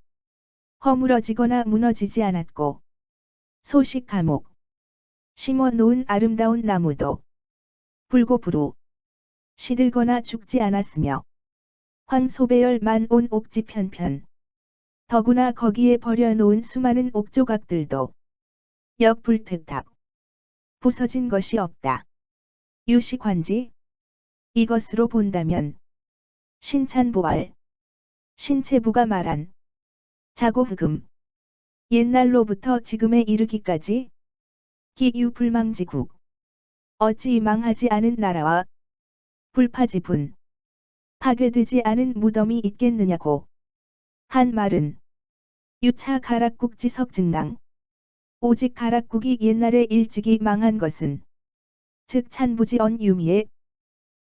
허물어지거나 무너지지 않았고 소식 감옥 심어 놓은 아름다운 나무도 불고부루 시들거나 죽지 않았으며 황소배열 만온 옥지 편편 더구나 거기에 버려놓은 수많은 옥조각들도 역불퇴탁 부서진 것이 없다. 유시관지 이것으로 본다면 신찬보알 신체부가 말한 자고흑음 옛날로부터 지금에 이르기까지 기유불망지국 어찌 망하지 않은 나라와 불파지분 파괴되지 않은 무덤이 있겠느냐고 한 말은 유차 가락국지 석증랑 오직 가락국이 옛날에 일찍이 망한 것은 즉 찬부지언 유미에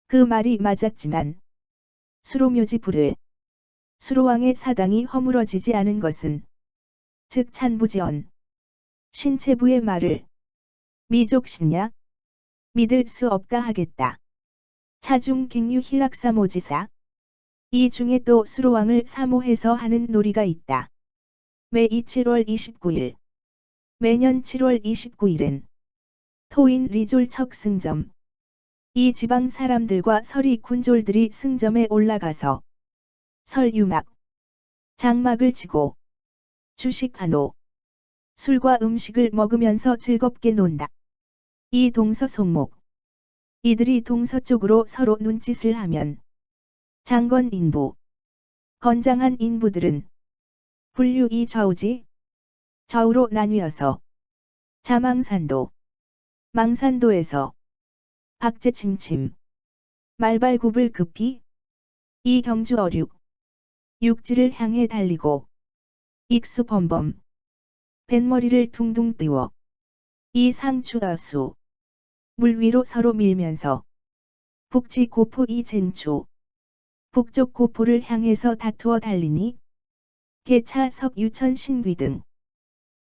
그 말이 맞았지만 수로묘지 불에 수로왕의 사당이 허물어지지 않은 것은 즉 찬부지언 신체부의 말을 미족신냐 믿을 수 없다 하겠다. 차중 갱유 힐락사모지사 이 중에 또 수로왕을 사모해서 하는 놀이가 있다. 매이 7월 29일 매년 7월 29일엔 토인 리졸척 승점 이 지방 사람들과 서리 군졸들이 승점에 올라가서 설유막 장막을 치고 주식하노 술과 음식을 먹으면서 즐겁게 논다. 이 동서송목 이들이 동서쪽으로 서로 눈짓을 하면 장건 인부 건장한 인부들은 분류 이 좌우지 좌우로 나뉘어서 자망산도 망산도에서 박제침침 말발굽을 급히 이 경주 어륙 육지를 향해 달리고 익수범범 뱃머리를 둥둥 띄워 이 상추어수 물 위로 서로 밀면서 북지 고포 이 젠추 북쪽 고포를 향해서 다투어 달리니 개차석 유천 신귀 등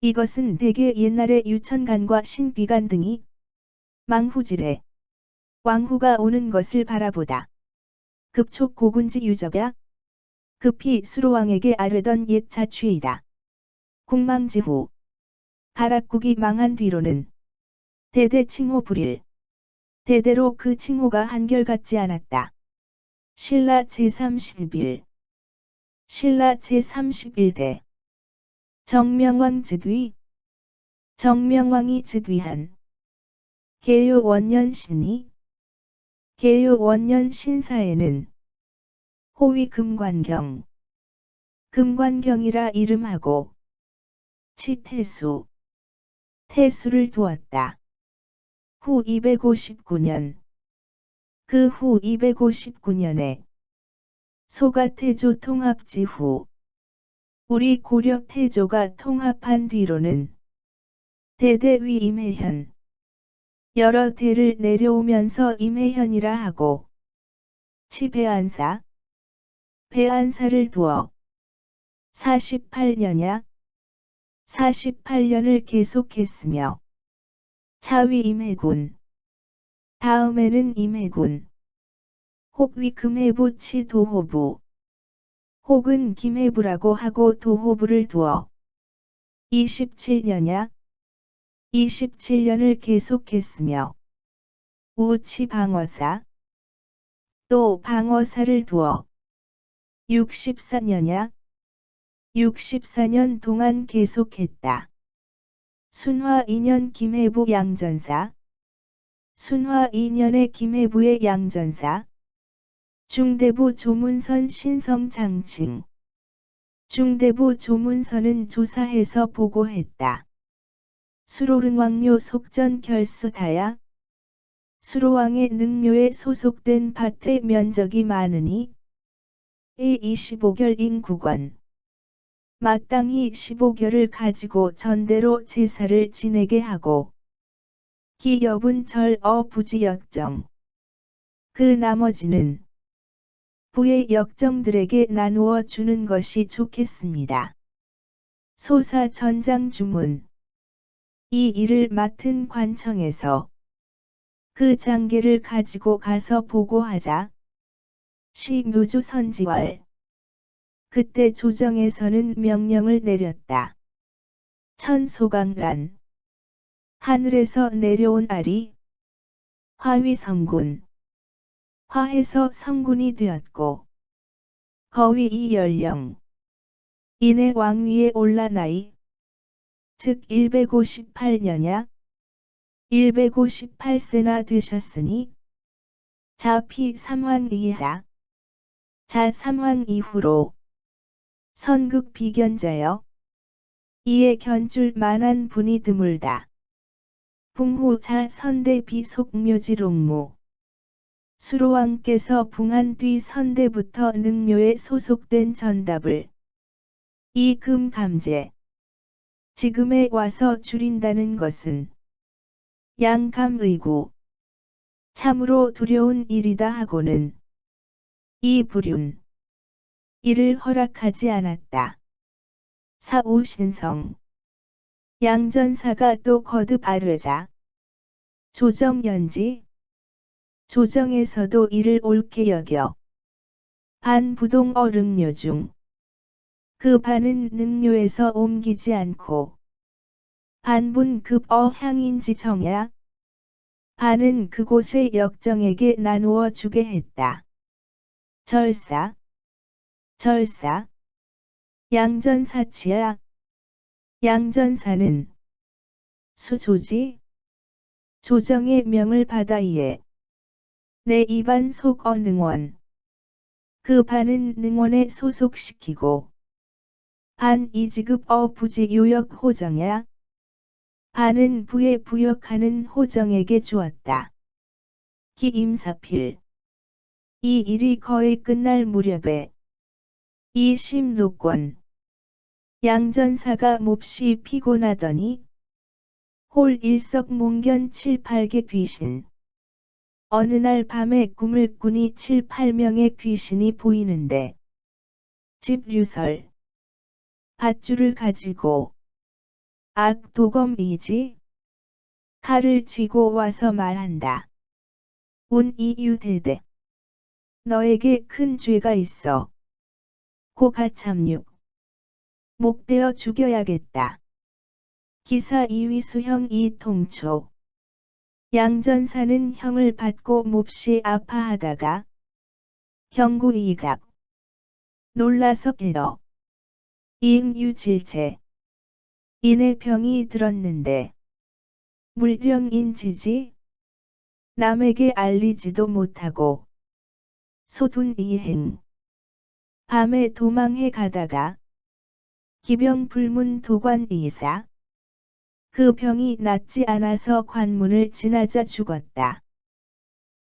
이것은 대개 옛날의 유천간과 신귀간 등이 망후지래 왕후가 오는 것을 바라보다 급촉 고군지 유적야. 급히 수로왕에게 아뢰던 옛 자취이다. 국망지 후 가락국이 망한 뒤로는 대대 칭호 불일. 대대로 그 칭호가 한결같지 않았다. 신라 제31 신라 제31대 정명왕 즉위. 정명왕이 즉위한 계요 원년 신이 계요 원년 신사에는 호위 금관경 금관경이라 이름하고 치태수 태수를 두었다. 후 259년 그 후 259년에 소가태조 통합지 후 우리 고려 태조가 통합한 뒤로는 대대위 임해현 여러 대를 내려오면서 임해현이라 하고 치배안사 배안사를 두어 48년야 48년을 계속했으며 차위 임해군 다음에는 임해군 혹위 금해부 치도호부 혹은 김해부라고 하고 도호부를 두어 27년야 27년을 계속했으며 우치 방어사 또 방어사를 두어 64년야 64년 동안 계속했다. 순화 2년 김해부 양전사 순화 2년에 김해부의 양전사 중대부 조문선 신성 장칭 중대부 조문선은 조사해서 보고했다. 수로릉왕묘 속전 결수다야 수로왕의 능묘에 소속된 밭의 면적이 많으니 의 25결 인구권 마땅히 15결을 가지고 전대로 제사를 지내게 하고 기여분 절어 부지 역정 그 나머지는 부의 역정들에게 나누어 주는 것이 좋겠습니다. 소사 전장 주문 이 일을 맡은 관청에서 그 장계를 가지고 가서 보고하자. 시 묘주 선지월 그때 조정에서는 명령을 내렸다. 천소강란 하늘에서 내려온 알이 화위성군 화해서 성군이 되었고 거위 이연령 이내 왕위에 올라나이 즉 158년야 158세나 되셨으니 자피 3왕 이하 자 3왕 이후로 선극 비견자여 이에 견줄 만한 분이 드물다. 붕후 자 선대 비속묘지롱무 수로왕께서 붕한 뒤 선대부터 능묘에 소속된 전답을 이 금감제 지금에 와서 줄인다는 것은 양감의구 참으로 두려운 일이다 하고는 이 불윤 이를 허락하지 않았다. 사오신성 양전사가 또 거듭 아뢰자 조정연지 조정에서도 이를 옳게 여겨 반부동 어릉묘 중 그 반은 능묘에서 옮기지 않고 반분 급어 향인지 정야 반은 그곳의 역정에게 나누어 주게 했다. 절사 절사 양전사치야 양전사는 수조지 조정의 명을 받아이에 내 입안 속 어능원 그 반은 능원에 소속시키고 반 이지급 부지 요역 호정야 반은 부에 부역하는 호정에게 주었다. 기임사필 이 일이 거의 끝날 무렵에 이 심노권 양전사가 몹시 피곤하더니 홀 일석몽견 7-8개 귀신 어느 날 밤에 꿈을 꾸니 7-8명의 귀신이 보이는데 집류설 밧줄을 가지고 악도검이지 칼을 쥐고 와서 말한다. 운이유대대 너에게 큰 죄가 있어. 고가참육. 목베어 죽여야겠다. 기사 이위수형 이통초. 양전사는 형을 받고 몹시 아파하다가 경구이각. 놀라서 깨어. 이응유질체. 인의 병이 들었는데 물령인지지 남에게 알리지도 못하고 소둔이행. 밤에 도망해 가다가 기병 불문 도관이사. 그 병이 낫지 않아서 관문을 지나자 죽었다.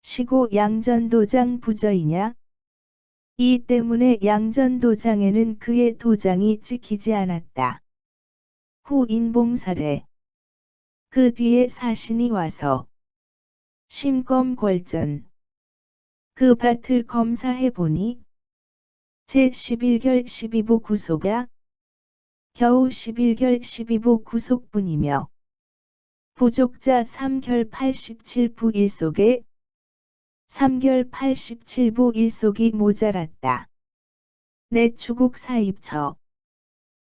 시고 양전도장 부저이냐? 이 때문에 양전도장에는 그의 도장이 찍히지 않았다. 후 인봉사래. 그 뒤에 사신이 와서 심검궐전. 그 밭을 검사해보니 제11결 12부 구속가 겨우 11결 12부 구속뿐이며 부족자 3결 87부 1속에 3결 87부 1속이 모자랐다. 내 추국 사입처.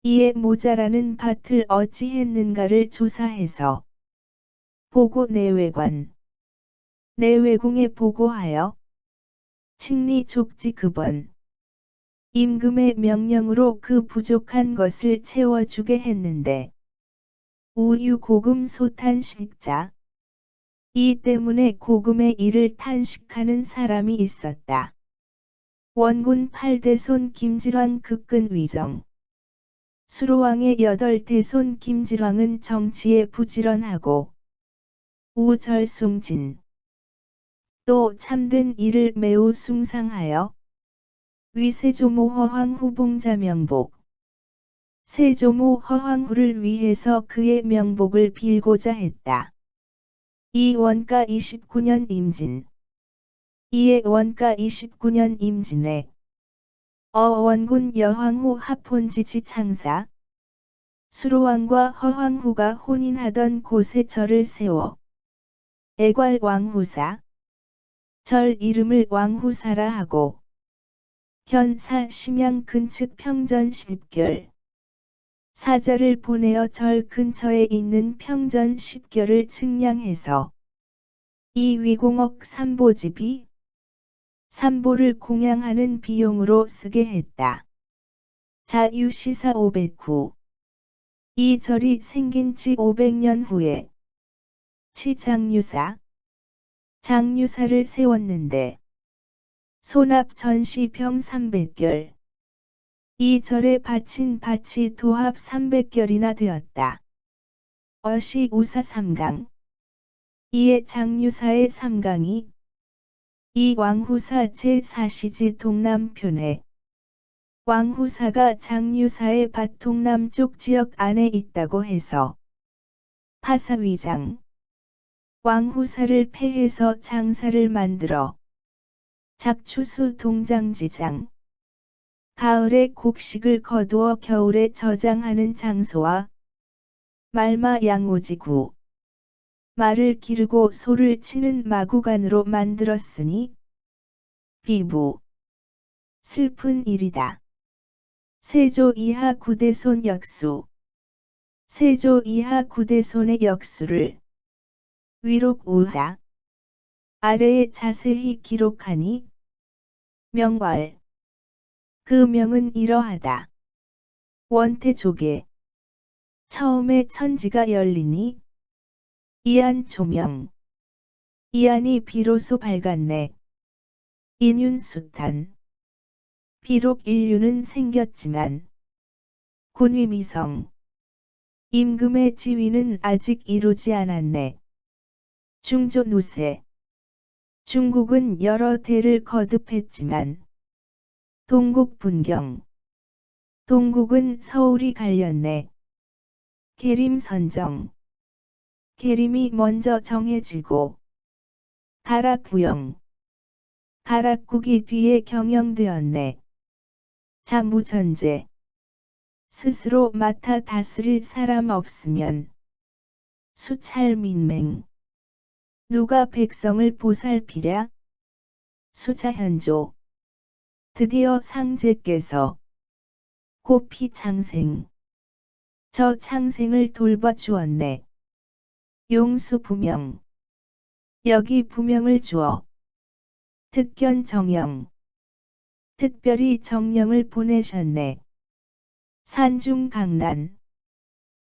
이에 모자라는 밭을 어찌했는가를 조사해서 보고 내외관. 내외궁에 보고하여 칭리 족지 급원. 임금의 명령으로 그 부족한 것을 채워주게 했는데 우유 고금 소탄식자. 이 때문에 고금의 이를 탄식하는 사람이 있었다. 원군 8대손 김질왕 극근 위정. 수로왕의 8대손 김질왕은 정치에 부지런하고 우절숭진. 또 참된 일을 매우 숭상하여 위세조모 허황 후봉자 명복. 세조모 허황후를 위해서 그의 명복을 빌고자 했다. 이 원가 29년 임진. 이에 원가 29년 임진에 어원군 여황후 합혼지지 창사. 수로왕과 허황후가 혼인하던 곳에 절을 세워 애괄 왕후사. 절 이름을 왕후사라 하고 견사 심양 근측 평전 10결. 사자를 보내어 절 근처에 있는 평전 10결을 측량해서 이 위공억 삼보집이 삼보를 공양하는 비용으로 쓰게 했다. 자유시사 509. 이 절이 생긴 지 500년 후에 치장유사, 장유사를 세웠는데 소납 전시병 300결. 이 절에 바친 밭이 도합 300결이나 되었다. 어시 우사 3강. 이에 장유사의 3강이 이 왕후사 제4시지 동남편에 왕후사가 장유사의 밭 동남쪽 지역 안에 있다고 해서 파사위장. 왕후사를 폐해서 장사를 만들어 작추수 동장지장. 가을에 곡식을 거두어 겨울에 저장하는 장소와 말마 양오지구. 말을 기르고 소를 치는 마구간으로 만들었으니 비부. 슬픈 일이다. 세조 이하 구대손 역수. 세조 이하 구대손의 역수를 위록 우하 아래에 자세히 기록하니 명월. 그 명은 이러하다. 원태조계. 처음에 천지가 열리니 이안 조명. 이안이 비로소 밝았네. 인윤수탄. 비록 인류는 생겼지만 군위미성. 임금의 지위는 아직 이루지 않았네. 중조누세. 중국은 여러 대를 거듭했지만 동국분경. 동국은 서울이 갈렸네. 계림선정. 계림이 먼저 정해지고 가락부영. 가락국이 뒤에 경영되었네. 자무전제. 스스로 맡아 다스릴 사람 없으면 수찰민맹. 누가 백성을 보살피랴? 수자현조. 드디어 상제께서 고피 창생, 저 창생을 돌봐 주었네. 용수 부명, 여기 부명을 주어. 특견 정령, 특별히 정령을 보내셨네. 산중 강난,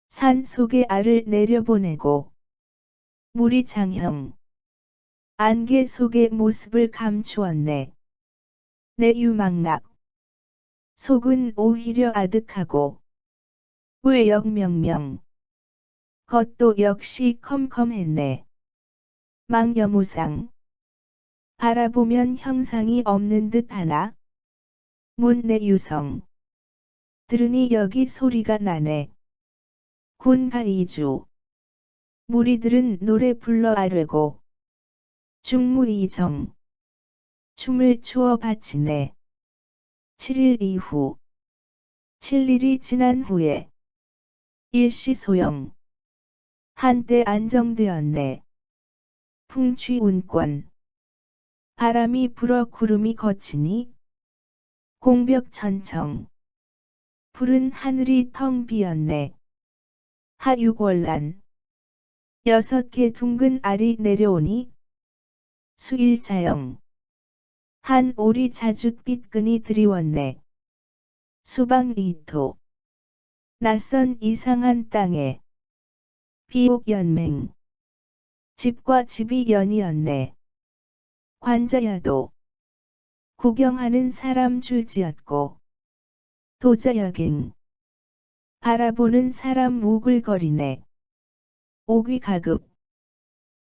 산 속에 알을 내려보내고 무리 장형, 안개 속의 모습을 감추었네. 내 유망락, 속은 오히려 아득하고 외역명명, 겉도 역시 컴컴했네. 망여무상, 바라보면 형상이 없는 듯 하나. 문내 유성, 들으니 여기 소리가 나네. 군가이주, 무리들은 노래 불러 아뢰고 중무이정, 춤을 추어 바치네. 7일 이후, 7일이 지난 후에 일시소용, 한때 안정되었네. 풍취운권, 바람이 불어 구름이 거치니 공벽천청, 푸른 하늘이 텅 비었네. 하육월란, 6개 둥근 알이 내려오니 수일자영, 한 오리 자줏빛 끈이 드리웠네. 수방이토, 낯선 이상한 땅에 비옥연맹, 집과 집이 연이었네. 관자야도, 구경하는 사람 줄지었고 도자여갱, 바라보는 사람 우글거리네. 오귀가급,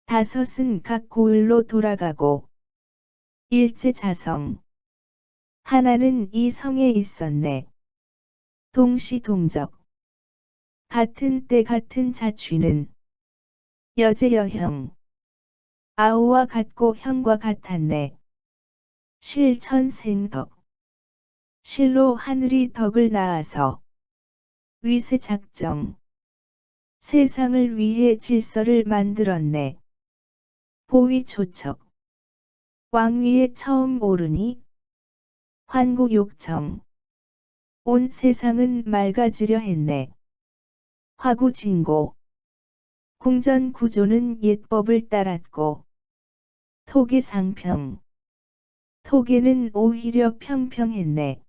5은 각 고을로 돌아가고 일제자성, 하나는 이 성에 있었네. 동시동적, 같은 때 같은 자취는 여제여형, 아우와 같고 형과 같았네. 실천생덕, 실로 하늘이 덕을 낳아서 위세작정, 세상을 위해 질서를 만들었네. 보위초척, 왕위에 처음 오르니 환구욕청, 온 세상은 맑아지려 했네. 화구진고, 궁전 구조는 옛법을 따랐고 토계상평, 토계는 오히려 평평했네.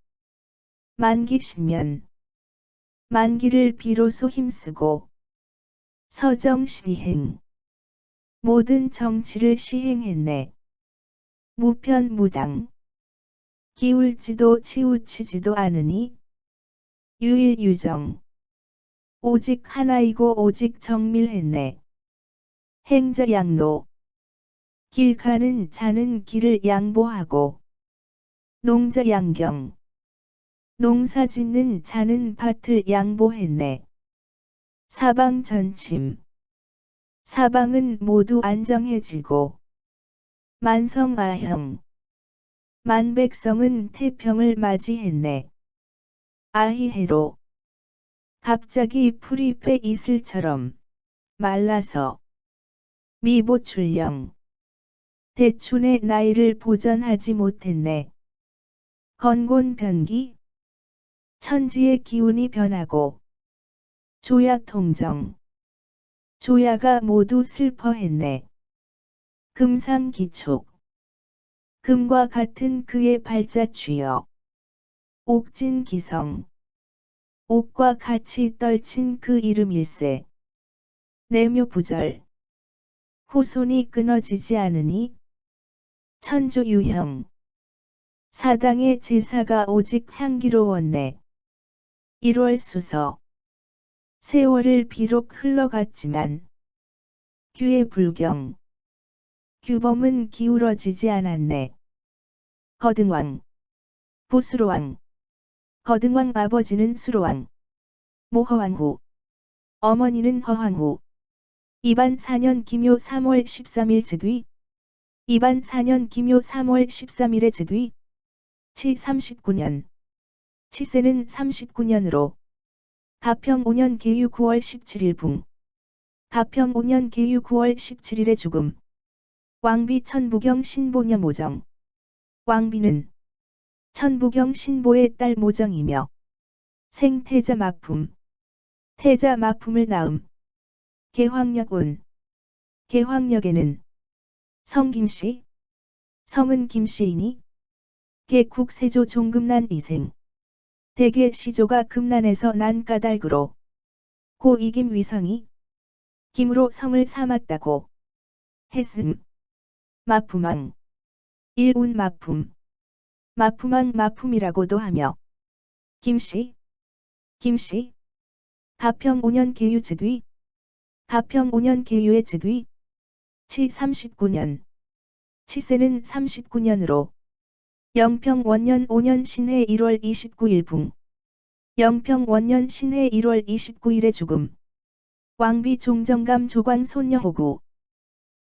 만기신면, 만기를 비로소 힘쓰고 서정시행, 모든 정치를 시행했네. 무편무당, 기울지도 치우치지도 않으니 유일유정, 오직 하나이고 오직 정밀했네. 행자양로, 길 가는 자는 길을 양보하고 농자양경, 농사 짓는 자는 밭을 양보했네. 사방전침, 사방은 모두 안정해지고 만성아형, 만백성은 태평을 맞이했네. 아희해로, 갑자기 풀이 빼 이슬처럼 말라서 미보출령, 대춘의 나이를 보전하지 못했네. 건곤변기, 천지의 기운이 변하고 조야통정, 조야가 모두 슬퍼했네. 금상기촉, 금과 같은 그의 발자취여 옥진기성, 옥과 같이 떨친 그 이름일세. 내묘부절, 후손이 끊어지지 않으니 천조유형, 사당의 제사가 오직 향기로웠네. 1월 수서, 세월을 비록 흘러갔지만 규의 불경, 규범은 기울어지지 않았네. 거등왕, 부수로왕, 거등왕 아버지는 수로왕, 모허왕후, 어머니는 허황후. 이반 4년 김효 3월 13일 즉위, 이반 4년 김효 3월 13일에 즉위, 치 39년, 치세는 39년으로, 가평 5년 계유 9월 17일 붕, 가평 5년 계유 9월 17일에 죽음. 왕비 천부경 신보녀 모정. 왕비는 천부경 신보의 딸 모정이며 생태자 마품. 태자 마품을 낳음. 개황역운. 개황역에는 성 김씨, 성은 김씨이니 개국 세조 종금난 이생. 대개 시조가 금난에서 난 까닭으로 고 이김 위성이 김으로 성을 삼았다고 했음. 마품왕. 일운 마품. 마품왕 마품이라고도 하며 김씨, 김씨. 가평 5년 계유 즉위. 가평 5년 계유의 즉위. 치 39년. 치세는 39년으로 영평 원년 5년 신해 1월 29일 붕. 영평 원년 신해 1월 29일에 죽음. 왕비 종정감 조광 손녀 호구.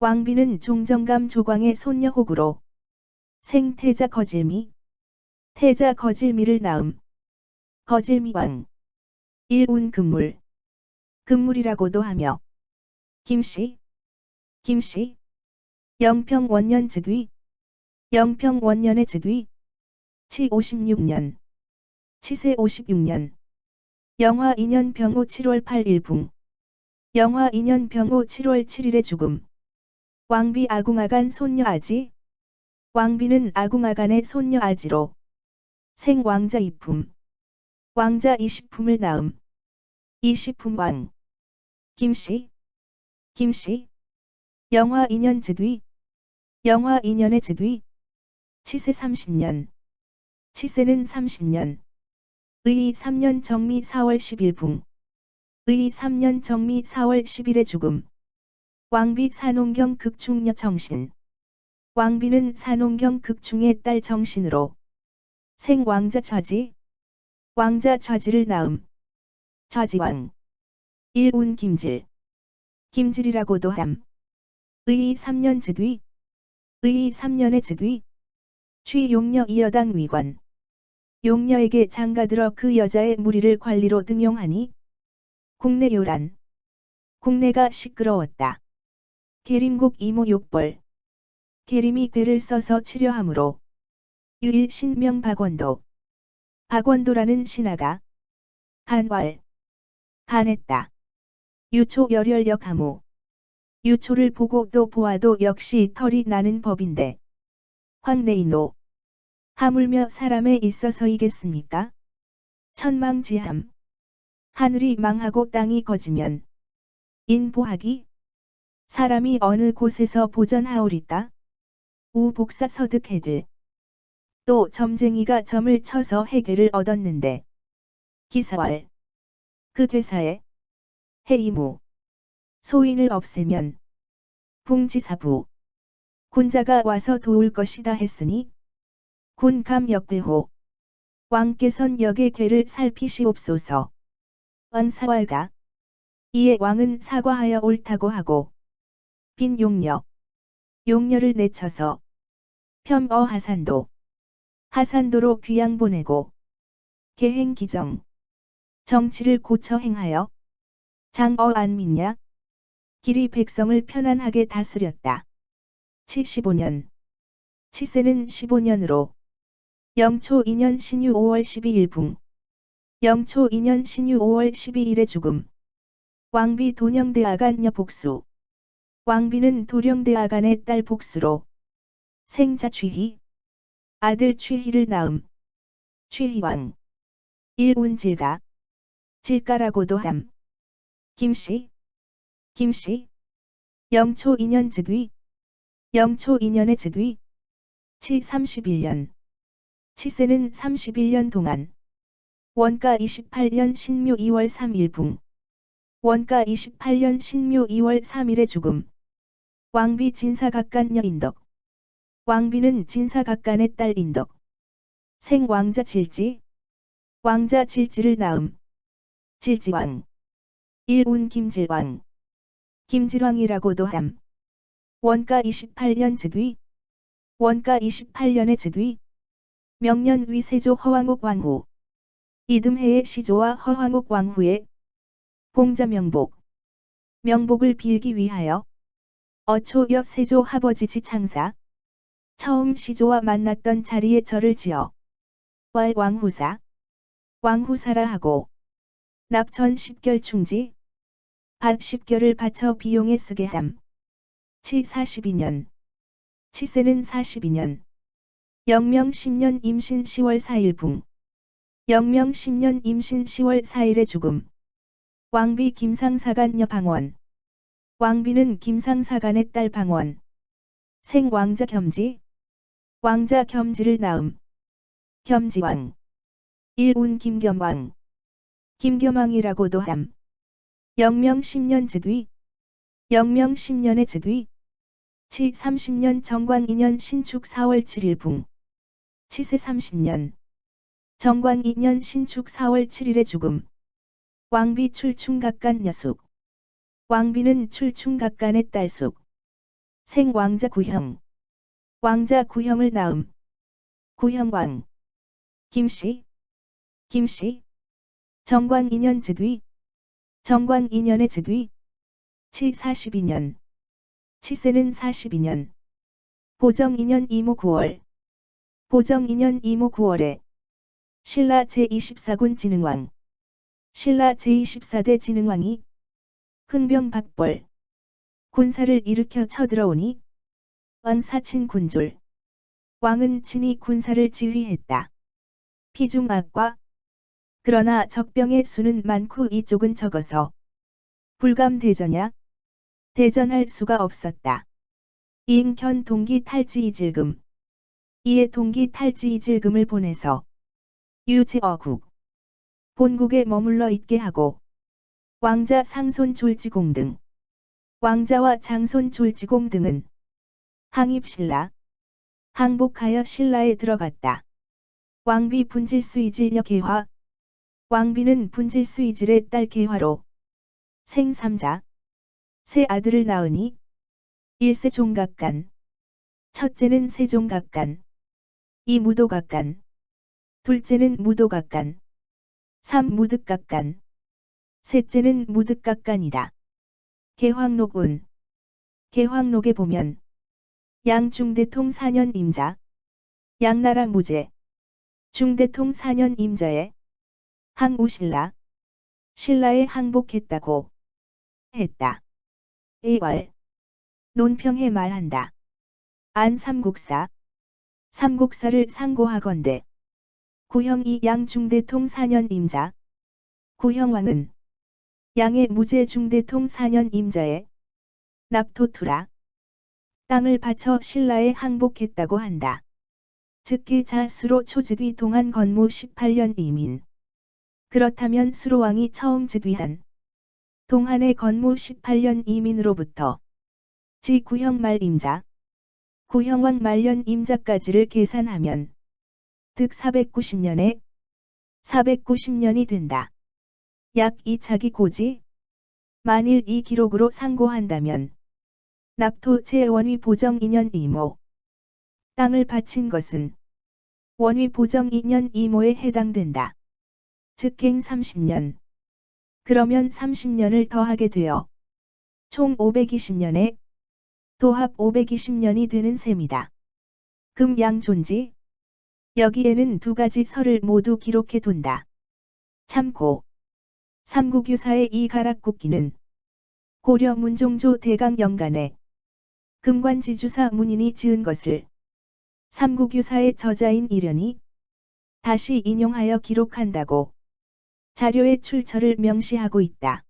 왕비는 종정감 조광의 손녀 호구로 생태자 거질미. 태자 거질미를 낳음. 거질미왕. 일운 금물. 금물이라고도 하며 김씨, 김씨. 영평 원년 즉위. 영평 원년의 즉위. 치 56년. 치세 56년. 영화 2년 병호 7월 8일 붕. 영화 2년 병호 7월 7일에 죽음. 왕비 아궁아간 손녀 아지. 왕비는 아궁아간의 손녀 아지로 생왕자 이품. 왕자 이시품을 낳음. 이시품왕. 김씨, 김씨. 영화 2년 즉위. 영화 2년의 즉위. 치세 30년. 치세는 30년. 의 3년 정미 4월 10일 붕. 의 3년 정미 4월 10일에 죽음. 왕비 산옹경 극충녀 정신. 왕비는 산옹경 극충의 딸 정신으로 생왕자 처지. 왕자 처지를 낳음. 처지왕. 일운 김질. 김질이라고도 함. 의 3년 즉위. 의 3년의 즉위. 취 용녀 이여당 위관. 용녀에게 장가들어 그 여자의 무리를 관리로 등용하니 국내 요란. 국내가 시끄러웠다. 계림국 이모 욕벌. 계림이 괴를 써서 치려하므로 유일 신명 박원도. 박원도라는 신하가 간왈. 간했다. 유초 열혈역 하무. 유초를 보고 또 보아도 역시 털이 나는 법인데 황내이노. 하물며 사람에 있어서이겠습니까? 천망지함. 하늘이 망하고 땅이 거지면 인보하기. 사람이 어느 곳에서 보전하오리까? 우복사 서득해되. 또 점쟁이가 점을 쳐서 해괴를 얻었는데 기사왈. 그 괴사에 해이무. 소인을 없애면 궁지사부. 군자가 와서 도울 것이다 했으니 군감역괴호. 왕께선 역의 괴를 살피시옵소서. 왕사왈가. 이에 왕은 사과하여 옳다고 하고 빈 용녀. 용녀를 내쳐서 폄어 하산도. 하산도로 귀양 보내고 계행 기정. 정치를 고쳐 행하여 장어 안 믿냐? 길이 백성을 편안하게 다스렸다. 치 15년. 치세는 15년으로 영초 2년 신유 5월 12일 붕. 영초 2년 신유 5월 12일에 죽음. 왕비 도령대아간 여 복수. 왕비는 도령대아간의 딸 복수로 생자 취희. 아들 취희를 낳음. 취희왕. 일운 질가. 질가라고도 함. 김씨, 김씨. 영초 2년 즉위. 영초 2년의 즉위. 치 31년. 치세는 31년 동안 원가 28년 신묘 2월 3일 붕. 원가 28년 신묘 2월 3일에 죽음. 왕비 진사각간 여인덕. 왕비는 진사각간의 딸 인덕. 생왕자 질지. 왕자 질지를 낳음. 질지왕. 일운 김질왕. 김질왕이라고도 함. 원가 28년 즉위. 원가 28년의 즉위. 명년 위 세조 허왕옥 왕후. 이듬해의 시조와 허황옥 왕후의 봉자 명복. 명복을 빌기 위하여 어초여 세조 하버지 지창사. 처음 시조와 만났던 자리에 절을 지어 왈 왕후사. 왕후사라 하고 납천 10결 충지. 밭 10결을 바쳐 비용에 쓰게 함. 치 42년. 치세는 42년. 영명 10년 임신 10월 4일 붕. 영명 10년 임신 10월 4일에 죽음. 왕비 김상사간 여 방원. 왕비는 김상사간의 딸 방원. 생 왕자 겸지. 왕자 겸지를 낳음. 겸지왕. 일운 김겸왕. 김겸왕이라고도 함. 영명 10년 즉위. 영명 10년의 즉위. 치 30년 정관 2년 신축 4월 7일 붕. 치세 30년. 정관 2년 신축 4월 7일에 죽음. 왕비 출충각간 여숙. 왕비는 출충각간의 딸숙. 생 왕자 구형. 왕자 구형을 낳음. 구형왕. 김씨. 김씨. 정관 2년 즉위. 정관 2년의 즉위. 치 42년. 치세는 42년. 보정 2년 이모 9월. 보정 2년 이모 9월에 신라 제24군 진흥왕. 신라 제24대 진흥왕이 흥병박벌 군사를 일으켜 쳐들어오니 왕 사친 군졸. 왕은 친히 군사를 지휘했다. 피중악과. 그러나 적병의 수는 많고 이쪽은 적어서 불감대전야. 대전할 수가 없었다. 이응현 동기 탈지 이질금. 이에 동기 탈지 이질금을 보내서 유제어국 본국에 머물러 있게 하고 왕자 상손 졸지공 등. 왕자와 장손 졸지공 등은 항입신라. 항복하여 신라에 들어갔다. 왕비 분질수이질여 개화. 왕비는 분질수이질의 딸 개화로 생삼자. 세 아들을 낳으니 일세 종각간. 첫째는 세종각간. 이 무도각간. 둘째는 무도각간. 삼 무득각간. 셋째는 무득각간이다. 개황록운. 개황록에 보면 양중대통 4년 임자. 양나라 무제. 중대통 4년 임자에 항우신라. 신라에 항복했다고 했다. A월. 논평에 말한다. 안 삼국사. 삼국사를 상고하건대 구형이 양중대통 4년 임자. 구형왕은 양의 무제 중대통 4년 임자에 납토투라. 땅을 바쳐 신라에 항복했다고 한다. 즉기 자수로 초즉위 동안 건무 18년 이민. 그렇다면 수로왕이 처음 즉위한 동한의 건무 18년 이민으로부터 지 구형 말 임자, 구형왕 말년 임자까지를 계산하면 득 490년에 490년이 된다. 약 2차기 고지. 만일 이 기록으로 상고한다면 납토 제 원위 보정 2년 이모. 땅을 바친 것은 원위 보정 2년 이모에 해당된다. 즉갱 30년. 그러면 30년을 더하게 되어 총 520년에 도합 520년이 되는 셈이다. 금양존지. 여기에는 두 가지 설을 모두 기록해 둔다. 참고. 삼국유사의 이 가락국기는 고려 문종조 대강 영간에 금관지주사 문인이 지은 것을 삼국유사의 저자인 이련이 다시 인용하여 기록한다고 자료의 출처를 명시하고 있다.